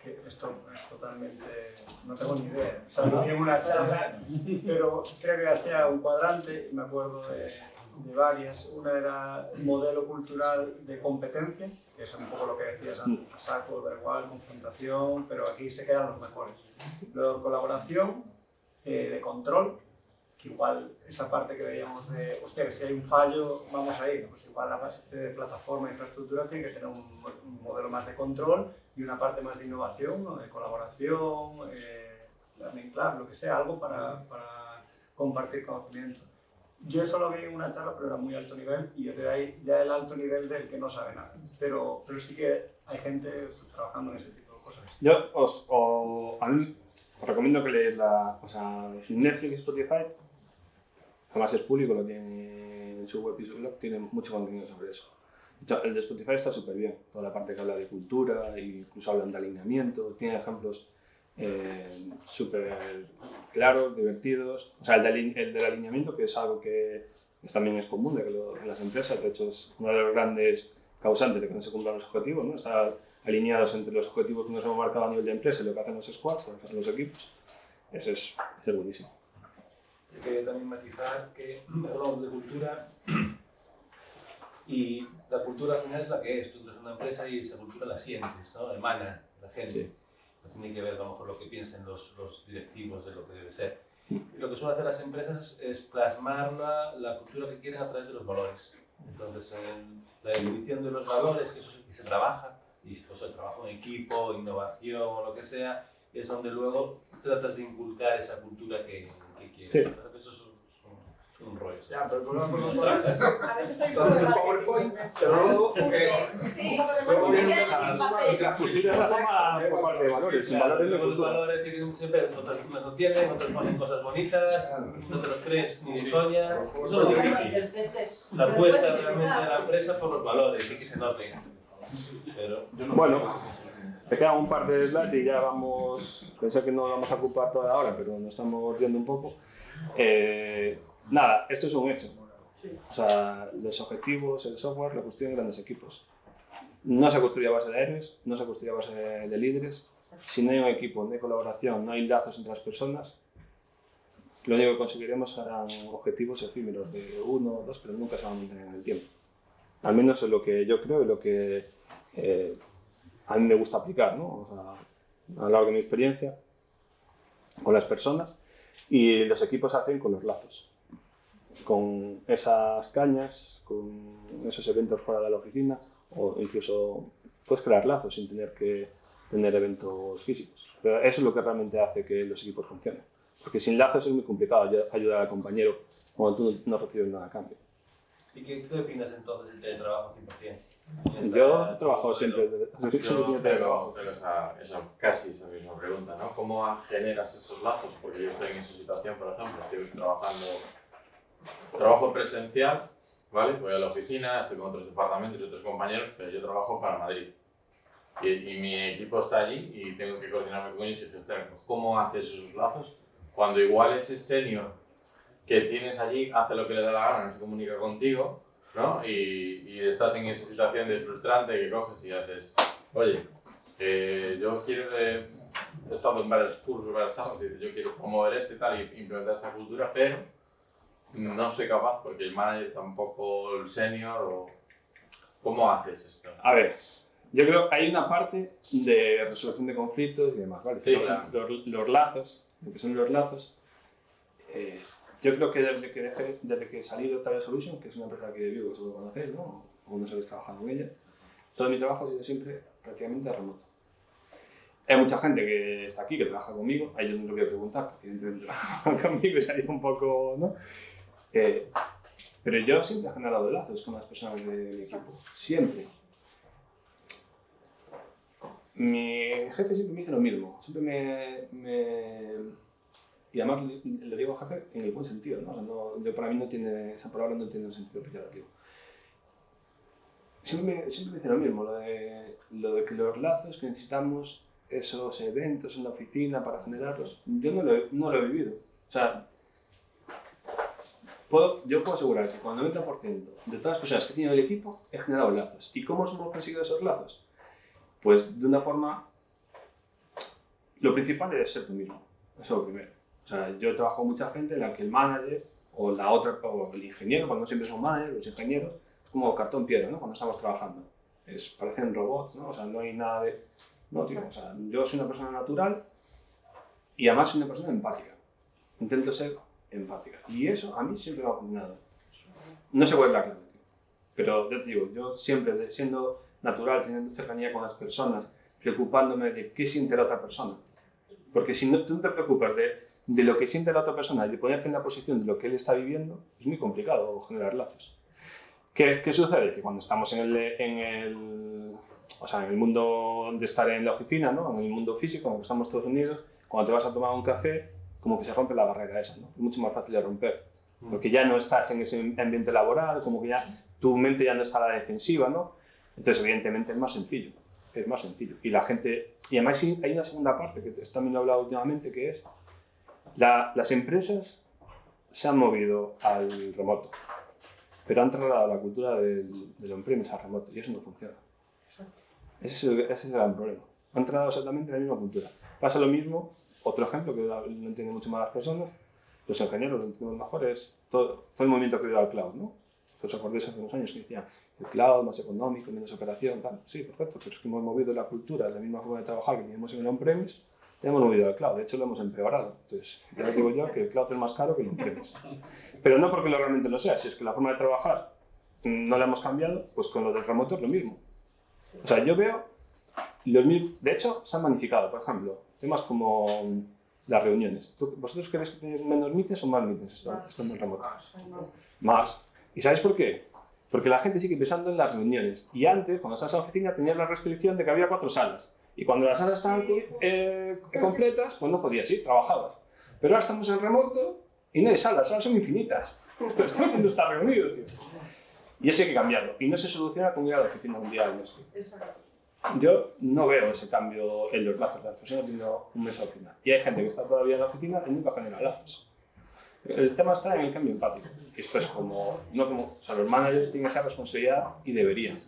que esto es totalmente, no tengo ni idea. O sea, no tengo una charla, pero creo que hacía un cuadrante, y me acuerdo de varias. Una era modelo cultural de competencia, que es un poco lo que decías antes, a saco, da igual, confrontación, pero aquí se quedan los mejores. Luego colaboración, de control, que igual esa parte que veíamos de, hostia, que si hay un fallo, vamos a ir, pues igual la parte de plataforma e infraestructura tiene que tener un modelo más de control y una parte más de innovación, ¿no? De colaboración, también, claro, lo que sea, algo para compartir conocimiento. Yo eso lo vi en una charla, pero era muy alto nivel, y yo te doy ya el alto nivel del que no sabe nada. Pero sí que hay gente trabajando en ese tipo de cosas. Yo a mí os recomiendo que leáis Netflix y Spotify. Además es público, lo tiene en su web y su blog, tiene mucho contenido sobre eso. El de Spotify está súper bien, toda la parte que habla de cultura, e incluso hablan de alineamiento, tiene ejemplos súper claros, divertidos. O sea, el del alineamiento, que es algo que también es común en las empresas, de hecho es uno de los grandes causantes de que no se cumplan los objetivos, ¿no? Estar alineados entre los objetivos que nos hemos marcado a nivel de empresa y lo que hacen los squads, lo que hacen los equipos. Eso es buenísimo. Yo quería también matizar que hablamos de cultura y la cultura al final es la que es. Tú entras en una empresa y esa cultura la sientes, ¿no? Emana la gente. Sí. No tiene que ver a lo mejor lo que piensen los directivos de lo que debe ser. Y lo que suelen hacer las empresas es plasmar la cultura que quieren a través de los valores. Entonces, la definición de los valores, que eso es el que se trabaja, y pues el trabajo en equipo, innovación o lo que sea, es donde luego tratas de inculcar esa cultura que quieres. Sí. Eso es un rollo. Ya, pero por a veces hay todo el PowerPoint, pero luego... Sí, la cultura es la forma por parte de valores. Sin valores de cultura. Los valores que siempre otras no tienen, otros ponen cosas bonitas, no te los crees ni de coña. Eso es difícil. La apuesta realmente de la empresa por los valores y que se noten. Pero bueno, te quedan un par de slides y ya vamos. Pensé que no vamos a ocupar toda la hora, pero nos estamos yendo un poco. Nada, esto es un hecho. O sea, los objetivos, el software lo construyen grandes equipos. No se construye a base de héroes, no se construye a base de líderes. Si no hay un equipo, no hay colaboración, no hay lazos entre las personas, lo único que conseguiremos serán objetivos efímeros de 1 o 2, pero nunca se van a mantener en el tiempo. Al menos es lo que yo creo y lo que a mí me gusta aplicar, ¿no? O sea, a lo largo de mi experiencia con las personas, y los equipos se hacen con los lazos, con esas cañas, con esos eventos fuera de la oficina, o incluso puedes crear lazos sin tener que tener eventos físicos. Pero eso es lo que realmente hace que los equipos funcionen, porque sin lazos es muy complicado ayudar al compañero cuando tú no recibes nada a cambio. ¿Y qué opinas entonces del teletrabajo 100%? Yo he trabajado siempre teletrabajo. Pero esa casi esa misma pregunta, ¿no? ¿Cómo generas esos lazos? Porque yo estoy en esa situación, por ejemplo, estoy trabajo presencial, ¿vale? Voy a la oficina, estoy con otros departamentos y otros compañeros, pero yo trabajo para Madrid. Y mi equipo está allí y tengo que coordinarme con ellos y gestionarlos. ¿Cómo haces esos lazos? Cuando igual ese senior que tienes allí hace lo que le da la gana, no se comunica contigo, ¿no? Y estás en esa situación de frustrante que coges y haces, oye, yo quiero, he estado en varios cursos, varias charlas, y yo quiero promover y tal, y implementar esta cultura, pero no soy capaz porque el manager tampoco, el senior, o ¿cómo haces esto? A ver, yo creo que hay una parte de resolución de conflictos y demás, ¿vale? Sí, claro. Los lazos, lo que son los lazos. Yo creo que desde que salí de Octavia Solutions, que es una empresa que vivo, que seguro conocéis, ¿no? O no sabéis trabajando en ella, todo mi trabajo ha sido siempre prácticamente remoto. Hay mucha gente que está aquí, que trabaja conmigo, a ellos no les voy a preguntar, porque evidentemente trabajan conmigo y se ha ido un poco, ¿no? Pero yo siempre he generado lazos con las personas de mi equipo, siempre. Mi jefe siempre me dice lo mismo, siempre y además le digo jefe en el buen sentido, ¿no? O sea, yo para mí esa palabra no tiene un sentido peyorativo. Siempre me dice lo mismo, lo de que los lazos que necesitamos esos eventos en la oficina para generarlos, yo no lo he vivido. O sea, yo puedo asegurar que con el 90% de todas las personas que he tenido en el equipo he generado lazos. ¿Y cómo hemos conseguido esos lazos? Pues de una forma... Lo principal es ser tú mismo, eso es lo primero. O sea, yo trabajo con mucha gente en la que el manager o el ingeniero, cuando no siempre son managers, los ingenieros, es como cartón piedra, ¿no? Cuando estamos trabajando. Parecen robots, ¿no? O sea, no hay nada de... No, tío, o sea, yo soy una persona natural y además soy una persona empática. Intento ser empática. Y eso a mí siempre me ha funcionado. No sé cuál es la clave, pero yo te digo, yo siempre siendo natural, teniendo cercanía con las personas, preocupándome de qué siente la otra persona. Porque si no, tú no te preocupas de lo que siente la otra persona y de ponerte en la posición de lo que él está viviendo, es muy complicado generar lazos. ¿Qué sucede? Que cuando estamos en el mundo de estar en la oficina, ¿no? En el mundo físico, en el que estamos todos unidos, cuando te vas a tomar un café, como que se rompe la barrera esa, ¿no? Es mucho más fácil de romper. Porque ya no estás en ese ambiente laboral, como que ya tu mente ya no está a la defensiva, ¿no? Entonces, evidentemente, es más sencillo. Es más sencillo. Y la gente... Y además hay una segunda parte, que también lo he hablado últimamente, que es las empresas se han movido al remoto, pero han trasladado la cultura del on-premise al remoto y eso no funciona. Ese es el gran problema. Han trasladado exactamente la misma cultura. Pasa lo mismo, otro ejemplo que lo entienden mucho más las personas, los ingenieros lo entienden mejor, es todo el movimiento que ha ido al cloud, ¿no? ¿Os acordáis hace unos años que decían el cloud, más económico, menos operación, tal? Sí, perfecto, pero es que hemos movido la cultura, la misma forma de trabajar que teníamos en el on-premise, ya hemos movido al cloud, de hecho lo hemos empeorado. Entonces, ya os digo yo que el cloud es más caro que el on-premise. Pero no porque realmente lo sea, si es que la forma de trabajar no la hemos cambiado, pues con lo del remoto es lo mismo. O sea, yo veo, de hecho, se han magnificado, por ejemplo, temas como las reuniones. ¿Vosotros creéis que tenéis menos meetings o más meetings estando en remoto? Más. ¿Y sabéis por qué? Porque la gente sigue pensando en las reuniones. Y antes, cuando estabas en la oficina, tenías la restricción de que había 4 salas. Y cuando las salas estaban completas, pues no podías ir, trabajabas. Pero ahora estamos en remoto y no hay salas, las salas son infinitas. Entonces todo el mundo está reunido, tío. Y eso hay que cambiarlo. Y no se soluciona con ir a la oficina un día en esto. Yo no veo ese cambio en los lazos. Las personas teniendo un mes a la oficina. Y hay gente que está todavía en la oficina y nunca genera lazos. El tema está en el cambio empático. Y esto es o sea, los managers tienen esa responsabilidad y deberían.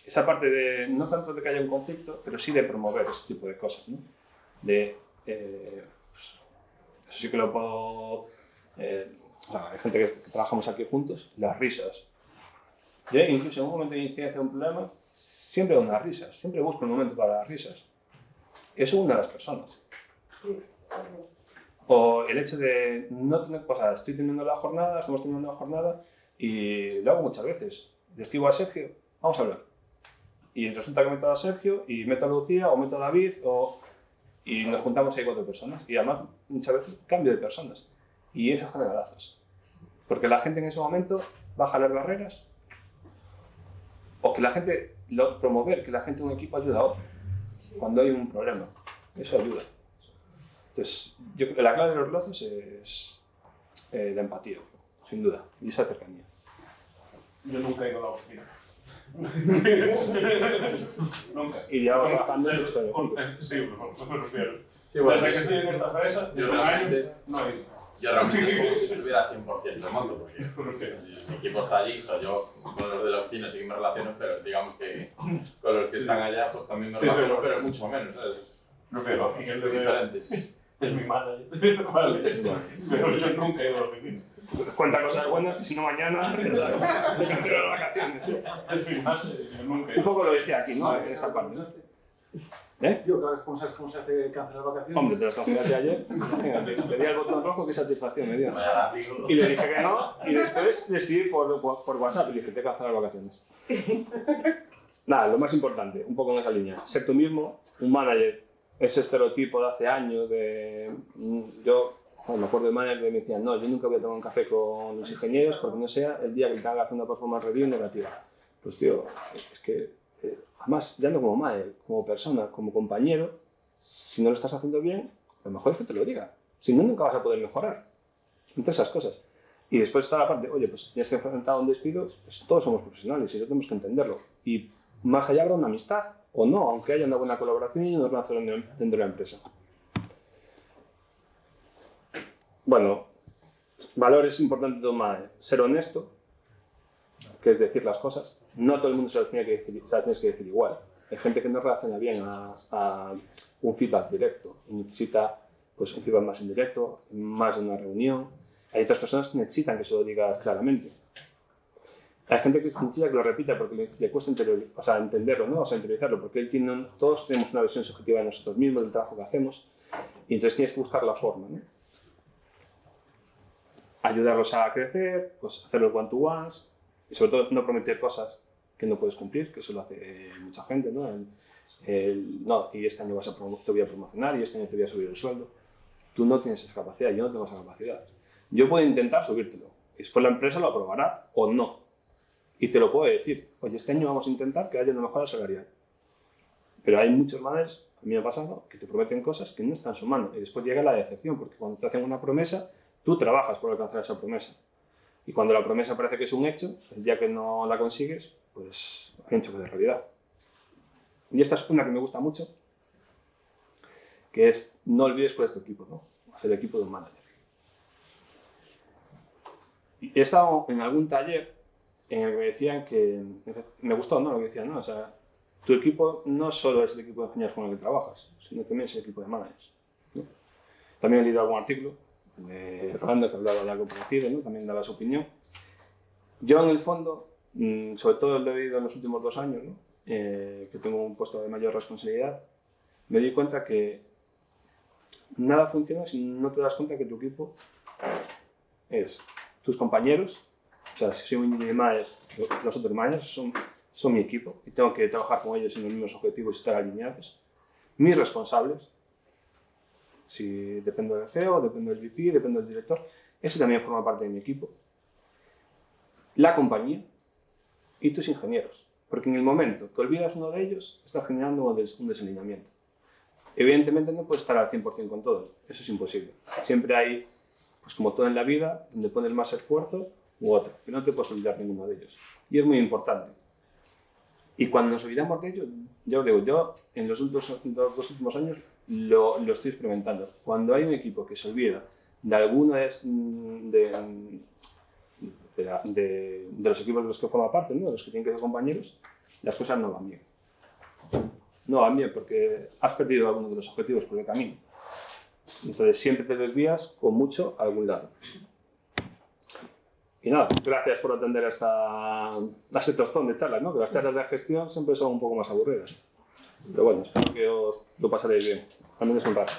Esa parte de, no tanto de que haya un conflicto, pero sí de promover ese tipo de cosas, ¿no? Pues, eso sí que lo puedo... o sea, hay gente que trabajamos aquí juntos, las risas. Yo incluso en un momento de incidencia de un problema, siempre doy unas risas, siempre busco un momento para las risas. Eso une a las personas. O el hecho de no tener cosas, estamos teniendo la jornada y lo hago muchas veces. Le escribo a Sergio, vamos a hablar. Y resulta que meto a Sergio y meto a Lucía o meto a David y nos juntamos ahí 4 personas. Y además muchas veces cambio de personas. Y eso genera lazos. Porque la gente en ese momento baja las barreras o que la gente, promover que la gente de un equipo ayuda a otro cuando hay un problema. Eso ayuda. Entonces, la clave de los lazos es la empatía, sin duda, y esa cercanía. Yo nunca he ido a la oficina. Nunca. Y ya vas bajando esto. Sí, me refiero. Sí, bueno, desde que estoy en esta empresa, yo realmente no he ido. Yo realmente es como si estuviera 100% remoto, porque mi equipo está allí, o sea, yo con los de la oficina sí que me relaciono, pero digamos que con los que están allá pues también me relaciono, pero mucho menos, ¿sabes? Prefiero diferentes. Es mi manager, vale, pero yo nunca he ido a la oficina. Cuenta cosas buenas, que si no mañana me cancelo las vacaciones. Es mi manager, yo nunca he Un ido. poco lo decía aquí, ¿no? En esta parte, ¿no? Yo, ¿cómo sabes cómo se hace cancelar vacaciones? Hombre, te lo cancelaste ayer. Imagínate, le di al botón rojo, qué satisfacción me dio. Y le dije que no, y después le escribí por WhatsApp y le dije, te he cancelado las vacaciones. Nada, lo más importante, un poco en esa línea, ser tú mismo, un manager, ese estereotipo de hace años de... Yo me acuerdo de managers que me decían, no, yo nunca voy a tomar un café con los ingenieros porque no sea el día que tenga que hacer una performance review negativa. Pues tío, es que... Además, ya no como manager, como persona, como compañero, si no lo estás haciendo bien, lo mejor es que te lo diga. Si no, nunca vas a poder mejorar. Entre esas cosas. Y después está la parte, oye, pues tienes que enfrentar un despido, pues todos somos profesionales y eso tenemos que entenderlo. Y más allá habrá una amistad, o no, aunque haya una buena colaboración y una relación dentro de la empresa. Bueno, valores importantes de un manager. Ser honesto, que es decir las cosas. No todo el mundo se las tienes que decir igual. Hay gente que no reacciona bien a un feedback directo y necesita pues, un feedback más indirecto, más de una reunión. Hay otras personas que necesitan que se lo digas claramente. Hay gente que necesita que lo repita porque le cuesta entenderlo, ¿no? O sea, interiorizarlo, porque todos tenemos una visión subjetiva de nosotros mismos, del trabajo que hacemos, y entonces tienes que buscar la forma, ¿no? Ayudarlos a crecer, pues hacer los one-to-ones, y sobre todo no prometer cosas que no puedes cumplir, que eso lo hace mucha gente, ¿no? No, y este año te voy a promocionar y este año te voy a subir el sueldo. Tú no tienes esa capacidad, yo no tengo esa capacidad. Yo puedo intentar subírtelo, y después la empresa lo aprobará o no. Y te lo puedo decir, oye, este año vamos a intentar que haya una mejora salarial. Pero hay muchos managers, a mí me ha pasado, que te prometen cosas que no están en su mano. Y después llega la decepción, porque cuando te hacen una promesa, tú trabajas por alcanzar esa promesa. Y cuando la promesa parece que es un hecho, el día que no la consigues, pues hay un choque de realidad. Y esta es una que me gusta mucho, que es, no olvides cuál es tu equipo, ¿no? Es el equipo de un manager. Y he estado en algún taller en el que me decían que, me gustó, ¿no? Lo que decían, ¿no? O sea, tu equipo no solo es el equipo de ingenieros con el que trabajas, sino también es el equipo de managers, ¿no? También he leído algún artículo de Rolando que hablaba de algo parecido, ¿no? También daba su opinión. Yo, en el fondo, sobre todo lo he leído en los últimos 2 años, ¿no? Que tengo un puesto de mayor responsabilidad, me di cuenta que nada funciona si no te das cuenta que tu equipo es tus compañeros. O sea, si soy un manager, los otros managers son mi equipo y tengo que trabajar con ellos en los mismos objetivos y estar alineados. Mis responsables, si dependo del CEO, dependo del VP, dependo del director, ese también forma parte de mi equipo. La compañía y tus ingenieros, porque en el momento que olvidas uno de ellos, estás generando un desalineamiento. Evidentemente no puedes estar al 100% con todos, eso es imposible. Siempre hay, pues como todo en la vida, donde pones más esfuerzo u otro, pero no te puedes olvidar ninguno de ellos. Y es muy importante. Y cuando nos olvidamos de ellos, ya os digo, yo en los 2 últimos años lo estoy experimentando. Cuando hay un equipo que se olvida de alguno de los equipos de los que forma parte, ¿no? De los que tienen que ser compañeros, las cosas no van bien. No van bien porque has perdido alguno de los objetivos por el camino. Entonces siempre te desvías con mucho a algún lado. Y nada, gracias por atender a este tostón de charlas, ¿no? Que las charlas de gestión siempre son un poco más aburridas. Pero bueno, espero que os lo pasaréis bien, al menos un rato.